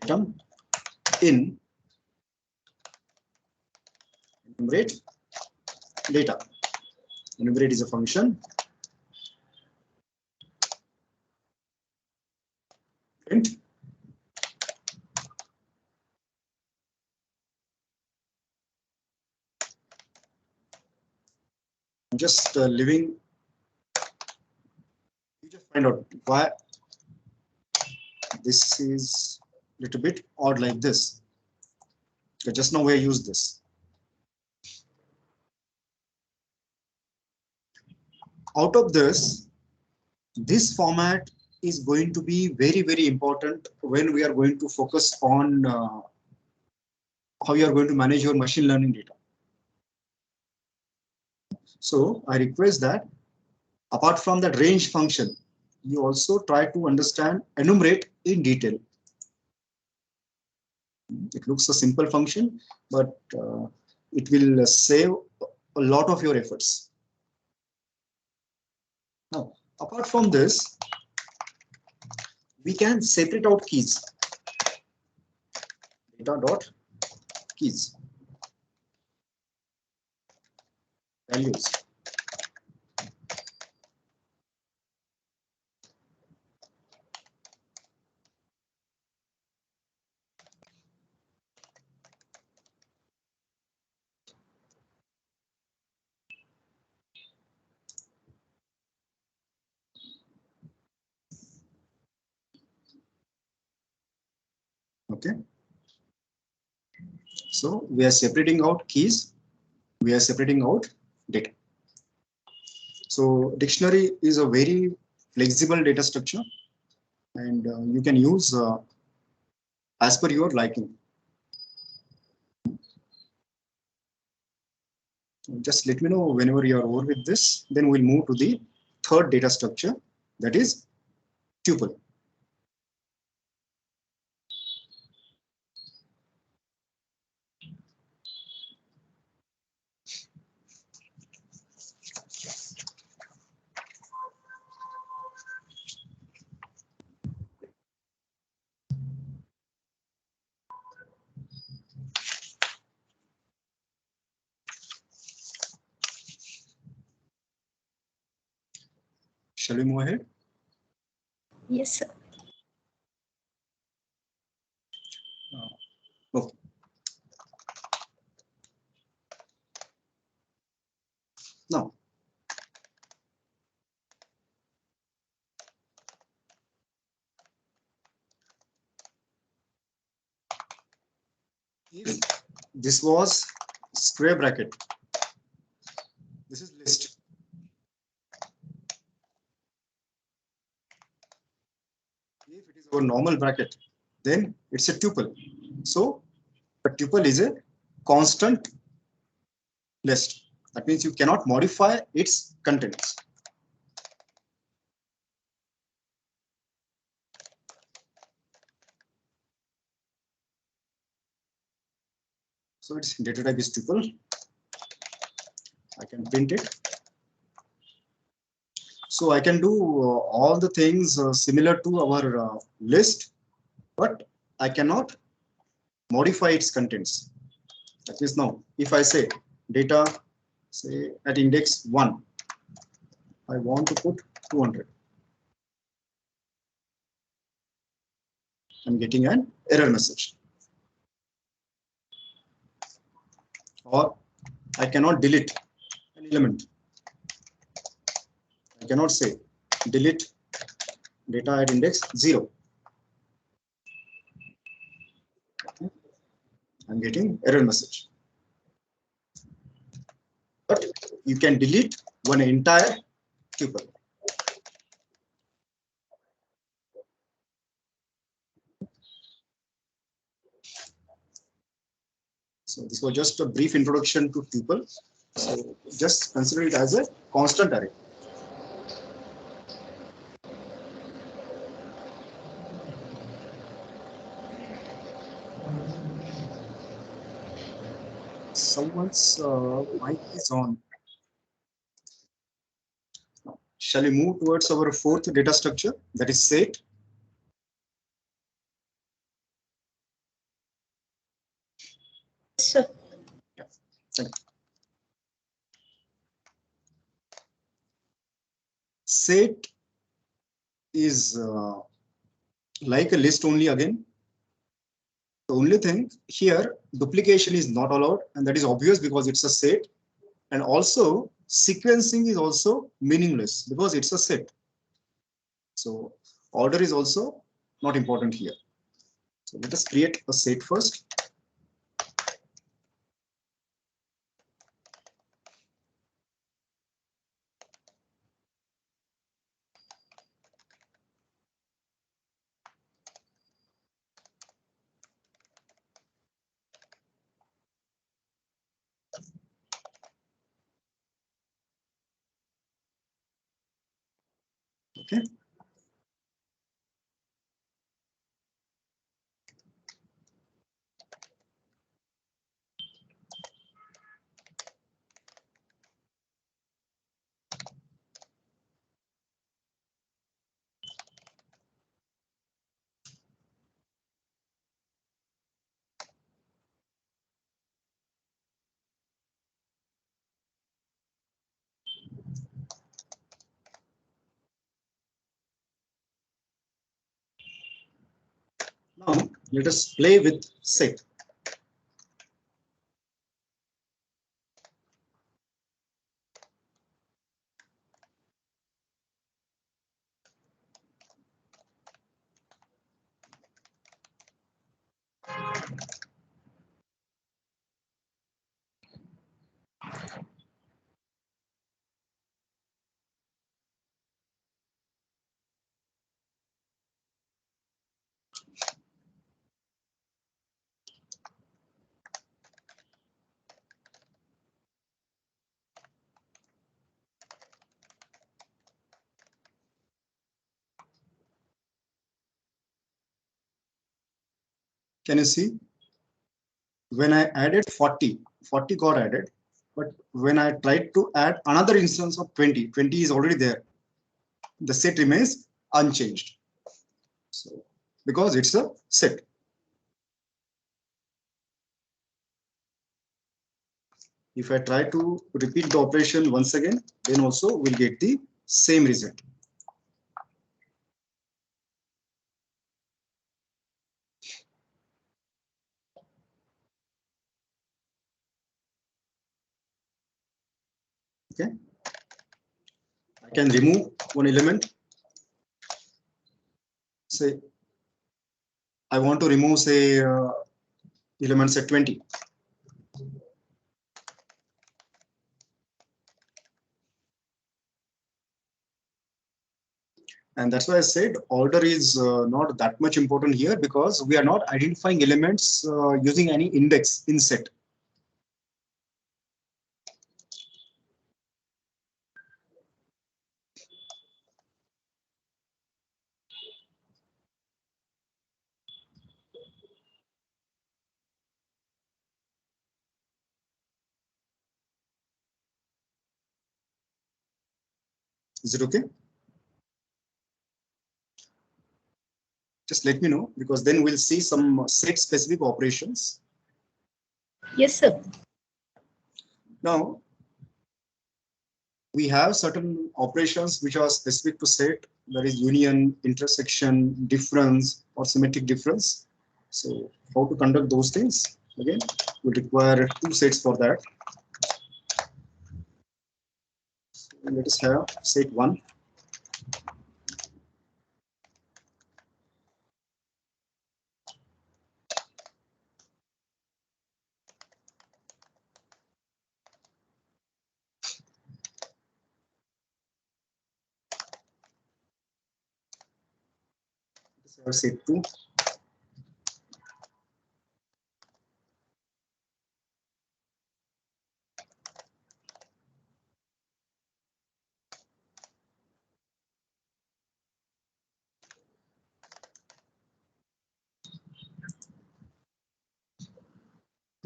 item in enumerate data. Enumerate is a function. Print I'm just leaving. You just find out why this is a little bit odd like this. So just now we use this. Out of this format is going to be very, very important when we are going to focus on how you are going to manage your machine learning data. So I request that apart from that range function, you also try to understand enumerate in detail. It looks a simple function, but it will save a lot of your efforts. Now, apart from this, we can separate out keys. Data dot keys values. Okay. So we are separating out keys. We are separating out data. So dictionary is a very flexible data structure, and you can use as per your liking. Just let me know whenever you are over with this. Then we'll move to the third data structure, that is tuple. Shall we move ahead? Yes, sir. Okay. Now, if this was square bracket, this is list. If it is our normal bracket, then it's a tuple. So a tuple is a constant list. That means you cannot modify its contents. So its data type is tuple. I can print it. So I can do all the things similar to our list, but I cannot modify its contents. That is now, if I say data, say at index 1, I want to put 200. I'm getting an error message. Or I cannot delete an element. I cannot say delete data at index 0. I'm getting error message. But you can delete one entire tuple. So this was just a brief introduction to tuple. So just consider it as a constant array. Someone's mic is on. Now, shall we move towards our fourth data structure, that is set? Sir. Yeah. Thank you. Set is like a list only again. The only thing here, duplication is not allowed, and that is obvious because it's a set. And also sequencing is also meaningless because it's a set. So order is also not important here. So let us create a set first. Okay. Now let us play with set. Can you see? When I added 40 got added, but when I tried to add another instance of 20 is already there. The set remains unchanged. So because it's a set. If I try to repeat the operation once again, then also we'll get the same result. Okay. I can remove one element. Say, I want to remove, say, element set 20. And that's why I said order is not that much important here, because we are not identifying elements using any index in set. Is it okay? Just let me know, because then we'll see some set specific operations. Yes, sir. Now, we have certain operations which are specific to set. That is union, intersection, difference, or symmetric difference. So how to conduct those things? Again, we'll require two sets for that. So let us have set 1. Set 2.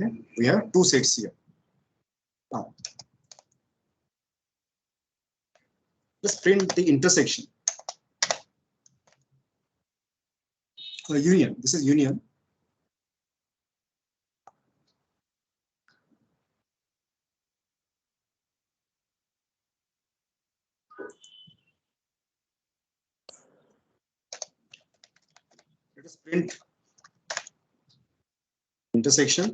Okay, we have two sets here. Now, let's print the intersection. Union. This is union. Let us print intersection.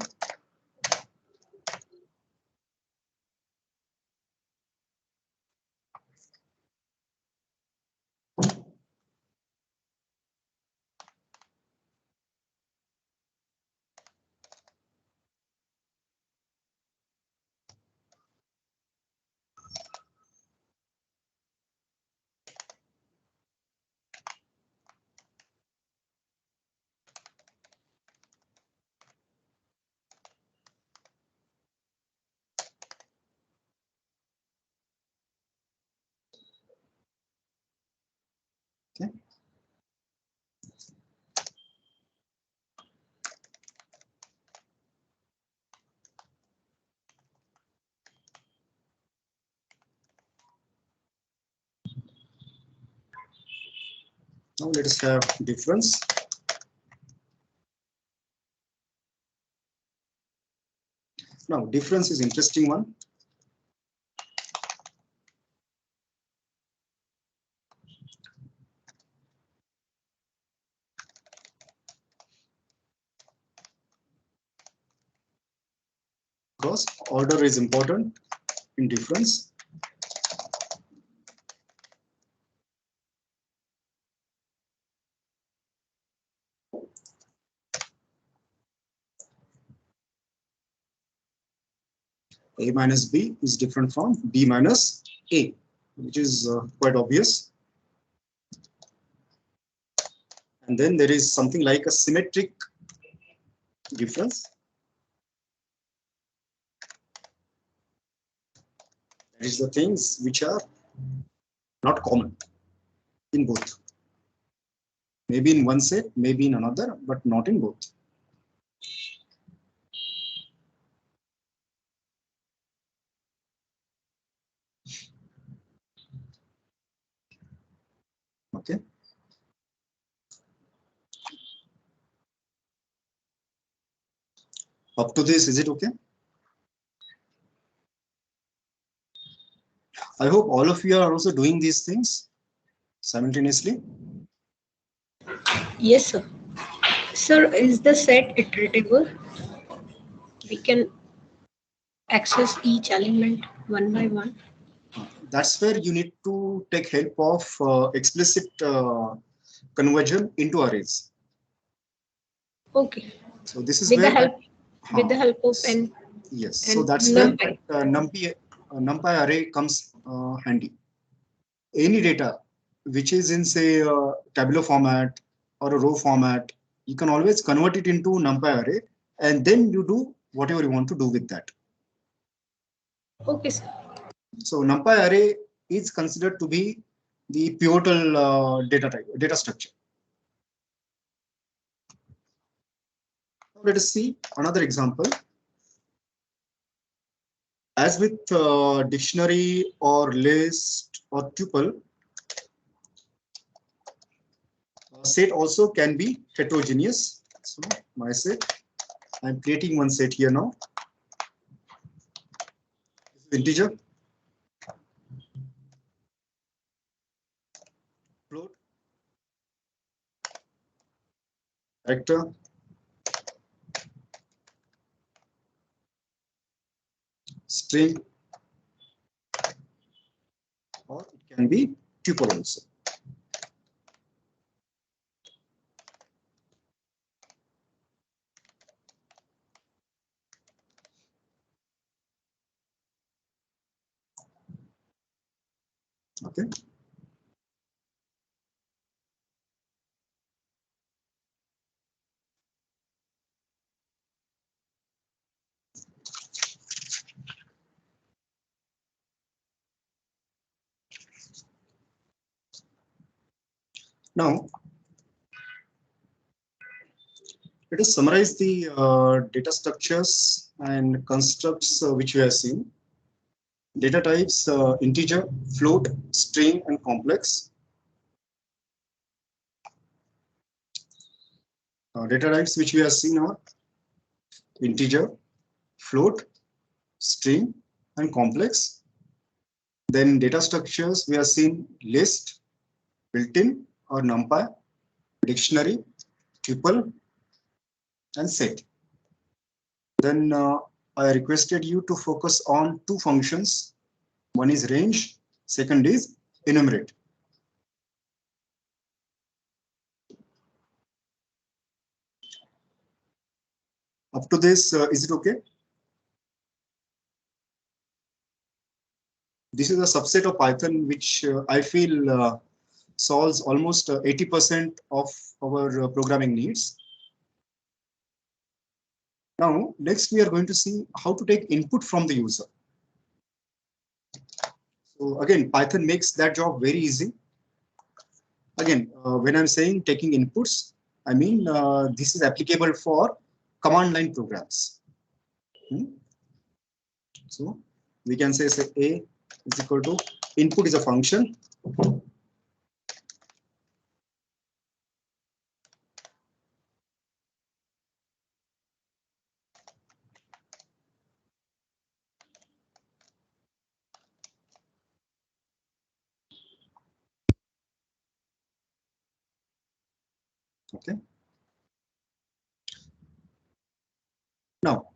Okay. Now let us have difference. Now difference is interesting one. Because order is important in difference. A minus B is different from B minus A, which is quite obvious. And then there is something like a symmetric difference. That is the things which are not common in both. Maybe in one set, maybe in another, but not in both. Okay. Up to this, is it okay? I hope all of you are also doing these things simultaneously. Yes, sir. Sir, is the set iteratable? We can access each element one by one. that's where you need to take help of explicit conversion into arrays. Okay. So this is With the where help with the help of n. yes. and So that's where NumPy. NumPy array comes handy. Any data which is in say tabular format or a row format, you can always convert it into NumPy array, and then you do whatever you want to do with that. Okay, sir. So NumPy array is considered to be the pivotal data structure. Let us see another example. As with dictionary or list or tuple, set also can be heterogeneous. So my set, I'm creating one set here now. This is integer, float, character, string, or it can be tuple also. Okay. Now, let us summarize the data structures and constructs which we have seen. Data types, integer, float, string, and complex. Data types which we have seen are integer, float, string, and complex. Then data structures, we have seen list, built-in or NumPy, dictionary, tuple, and set. Then I requested you to focus on two functions. One is range, second is enumerate. Up to this, is it okay? This is a subset of Python which I feel solves almost 80% of our programming needs. Now, next we are going to see how to take input from the user. So again, Python makes that job very easy. Again, when I'm saying taking inputs, I mean this is applicable for command line programs. So we can say A is equal to input is a function. Okay. Now,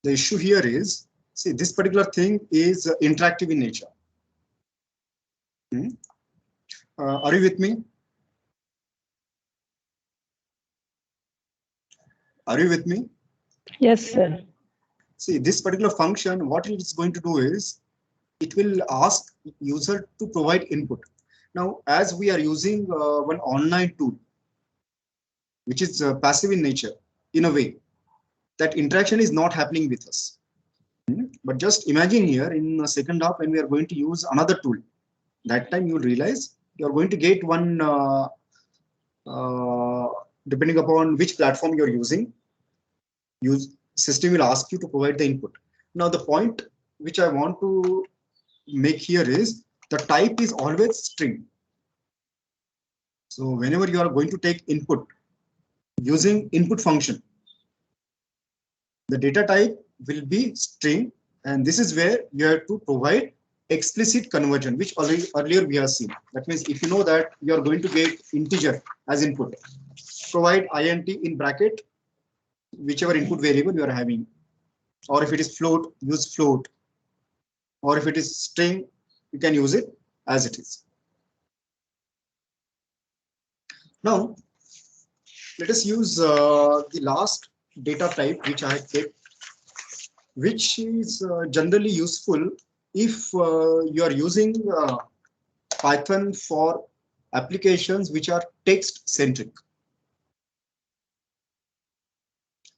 the issue here is, see, this particular thing is interactive in nature. Are you with me? Are you with me? Yes, sir. See, this particular function, what it is going to do is, it will ask user to provide input. Now, as we are using one online tool, which is passive in nature, in a way, that interaction is not happening with us. But just imagine here in the second half when we are going to use another tool, that time you will realize you are going to get one, depending upon which platform you're using, system will ask you to provide the input. Now, the point which I want to make here is the type is always string. So whenever you are going to take input using input function, the data type will be string, and this is where you have to provide explicit conversion, which already earlier we have seen. That means if you know that you are going to get integer as input, provide int in bracket, whichever input variable you are having, or if it is float, use float, or if it is string, you can use it as it is. Now, let us use the last data type which I kept, which is generally useful if you are using Python for applications which are text centric.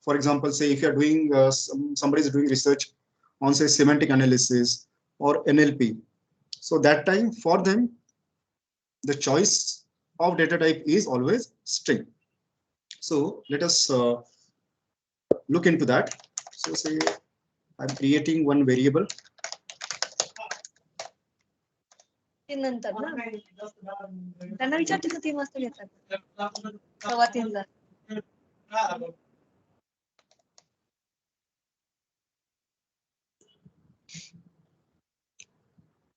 For example, say if you are doing somebody is doing research on say semantic analysis or NLP, so that time for them the choice of data type is always string. So let us look into that. So say I'm creating one variable. नंतर ना त्यांना विचारते तर 3 वाजता घेतात सव्वा 3ला.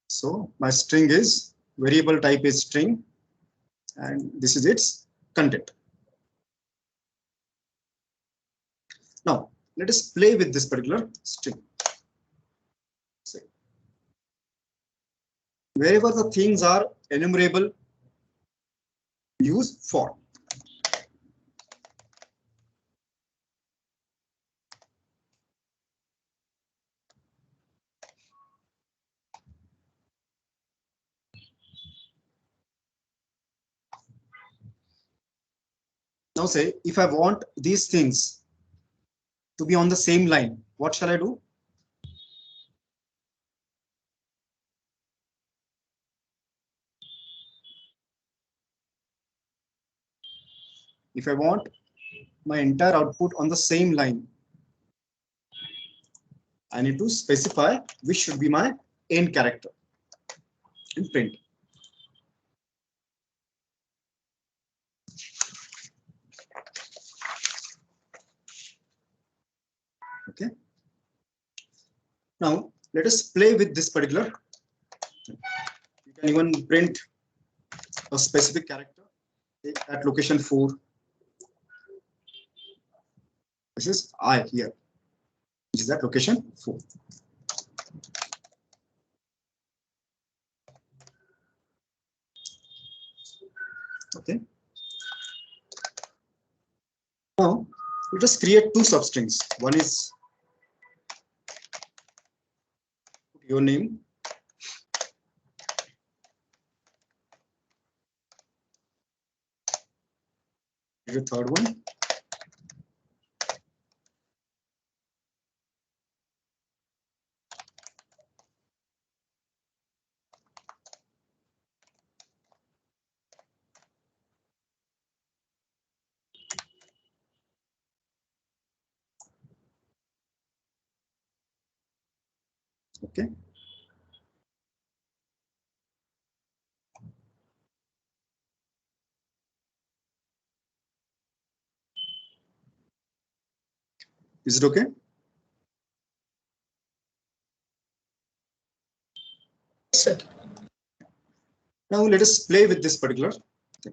So my string is variable type is string, and this is its content. Now let us play with this particular string. Say, wherever the things are enumerable, use for. Now say if I want these things to be on the same line, what shall I do? If I want my entire output on the same line, I need to specify which should be my end character in print. Okay. Now let us play with this particular. You can even print a specific character at location 4. This is I here, which is at location 4. Okay. Now we just create 2 substrings. One is your name. The third one. Okay. Is it okay? Sir. Now let us play with this particular thing.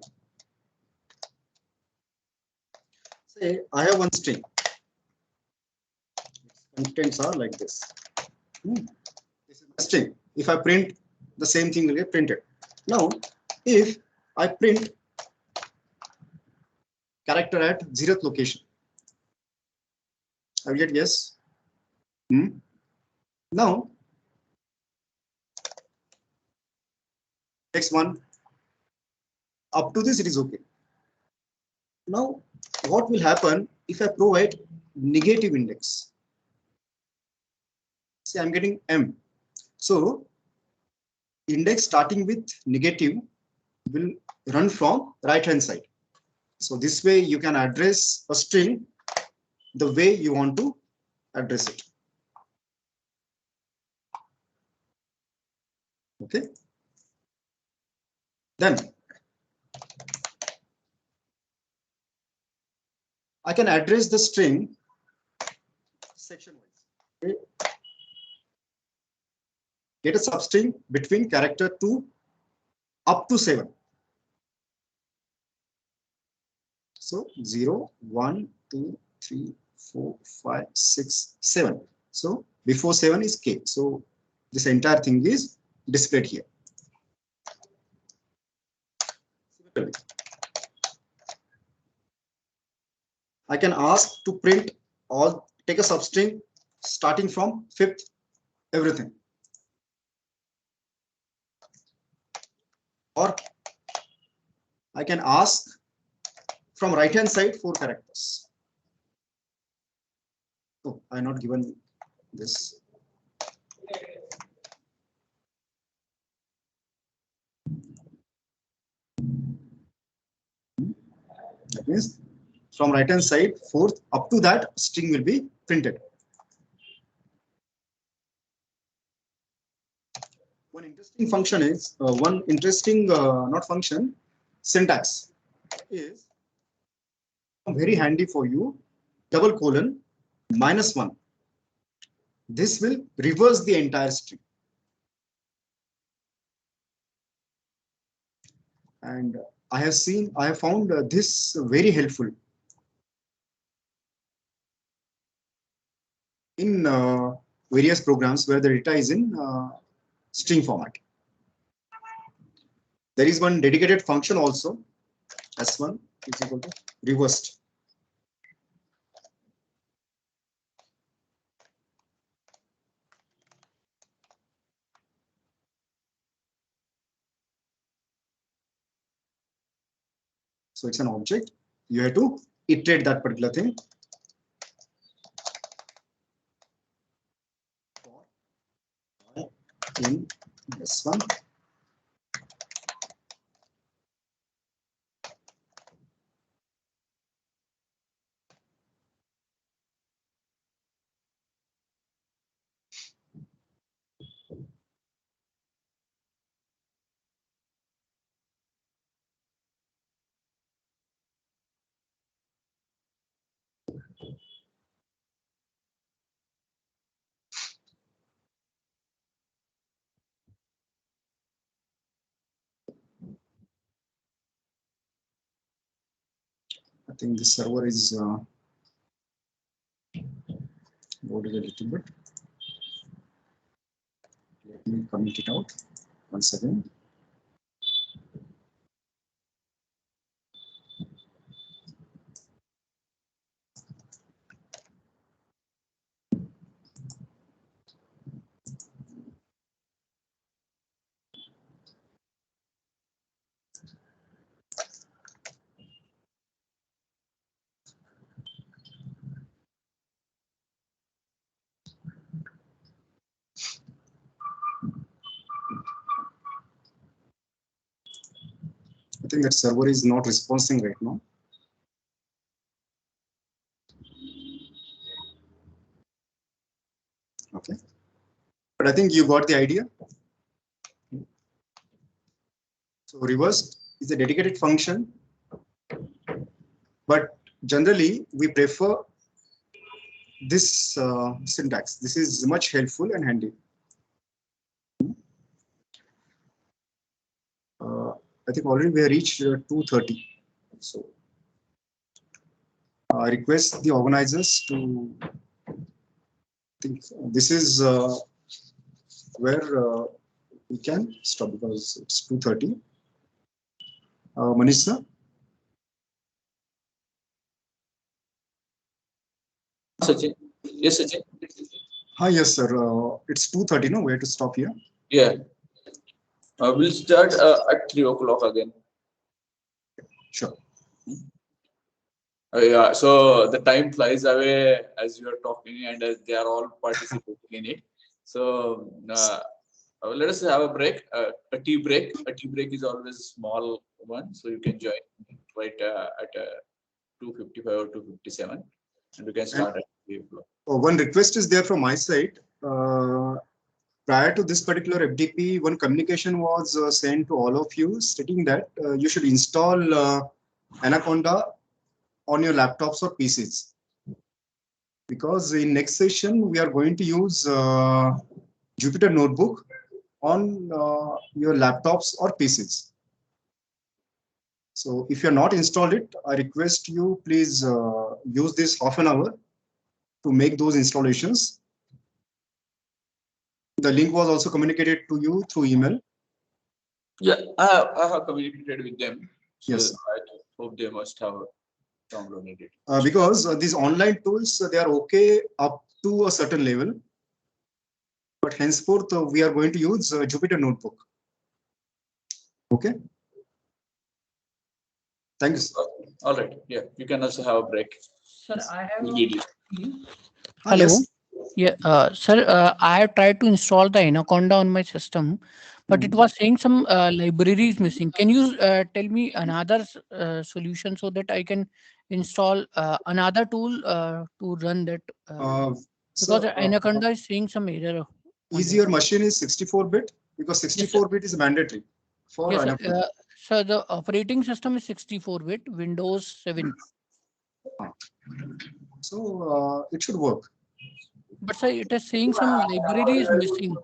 Say I have one string. Its contents are like this. This is my string. If I print the same thing, will get printed. Now, if I print character at 0th location, I will get yes. Now, next one, up to this it is okay. Now, what will happen if I provide negative index? See, I'm getting M. So, index starting with negative will run from right hand side. So this way you can address a string the way you want to address it. Okay. Then I can address the string section wise. Okay. Get a substring between character 2 up to 7. So 0, 1, 2, 3, 4, 5, 6, 7. So before 7 is K. So this entire thing is displayed here. I can ask to print all, take a substring starting from 5th, everything. Or I can ask from right hand side 4 characters. Oh, I not given this. That means from right hand side 4th up to that string will be printed. One interesting function is not function, syntax is very handy for you. ::(-1). This will reverse the entire string. And I have found this very helpful in various programs where the data is in string format. There is one dedicated function also, S1 is equal to reversed. So it's an object. You have to iterate that particular thing. In S1. I think the server is loaded a little bit. Let me comment it out once again. I think that server is not responding right now. Okay, but I think you got the idea. So reverse is a dedicated function, but generally we prefer this syntax. This is much helpful and handy. I think already we have reached 2:30. So I request the organizers to think this is where we can stop because it's 2:30. Manish sir? Sachin. Yes, Sachin. Hi, yes, sir. It's 2:30. No, we have to stop here. Yeah. We'll start at 3 o'clock again. Sure. Yeah, so the time flies away as you are talking, and as they are all participating in it. So let us have a break, a tea break. A tea break is always a small one, so you can join right at 2:55 or 2:57, and we can start at 3 o'clock. One request is there from my side. Prior to this particular FDP, one communication was sent to all of you stating that you should install Anaconda on your laptops or PCs. Because in next session, we are going to use Jupyter Notebook on your laptops or PCs. So if you're not installed it, I request you please use this half an hour to make those installations. The link was also communicated to you through email. Yeah, I have communicated with them. So Yes. I hope they must have downloaded it. Because these online tools, they are okay up to a certain level. But henceforth, we are going to use Jupyter Notebook. Okay. Thank you, sir. All right. Yeah, you can also have a break. Sir, I have. Immediately. Hello. Yes. Yeah, sir, I have tried to install the Anaconda on my system, but it was saying some library is missing. Can you tell me another solution so that I can install another tool to run that? Because Anaconda is saying some error. Is your machine is 64-bit? Because 64-bit is mandatory for Yes, Anaconda. so the operating system is 64-bit, Windows 7. So it should work. But sir, it is saying some library is missing.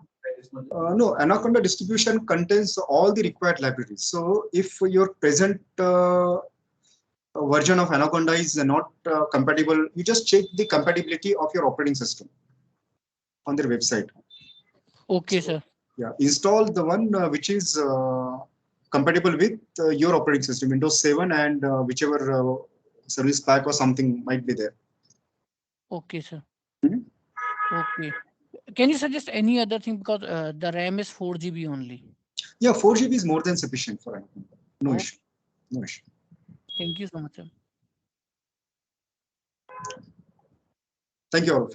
No, Anaconda distribution contains all the required libraries. So if your present version of Anaconda is not compatible, you just check the compatibility of your operating system on their website. Okay, sir. Yeah, install the one which is compatible with your operating system, Windows 7 and whichever service pack or something might be there. Okay, sir. Mhm. Okay. Can you suggest any other thing, because the RAM is 4 GB only? Yeah, 4 GB is more than sufficient for Anaconda. No Oh. issue. No issue. Thank you so much, sir. Thank you all.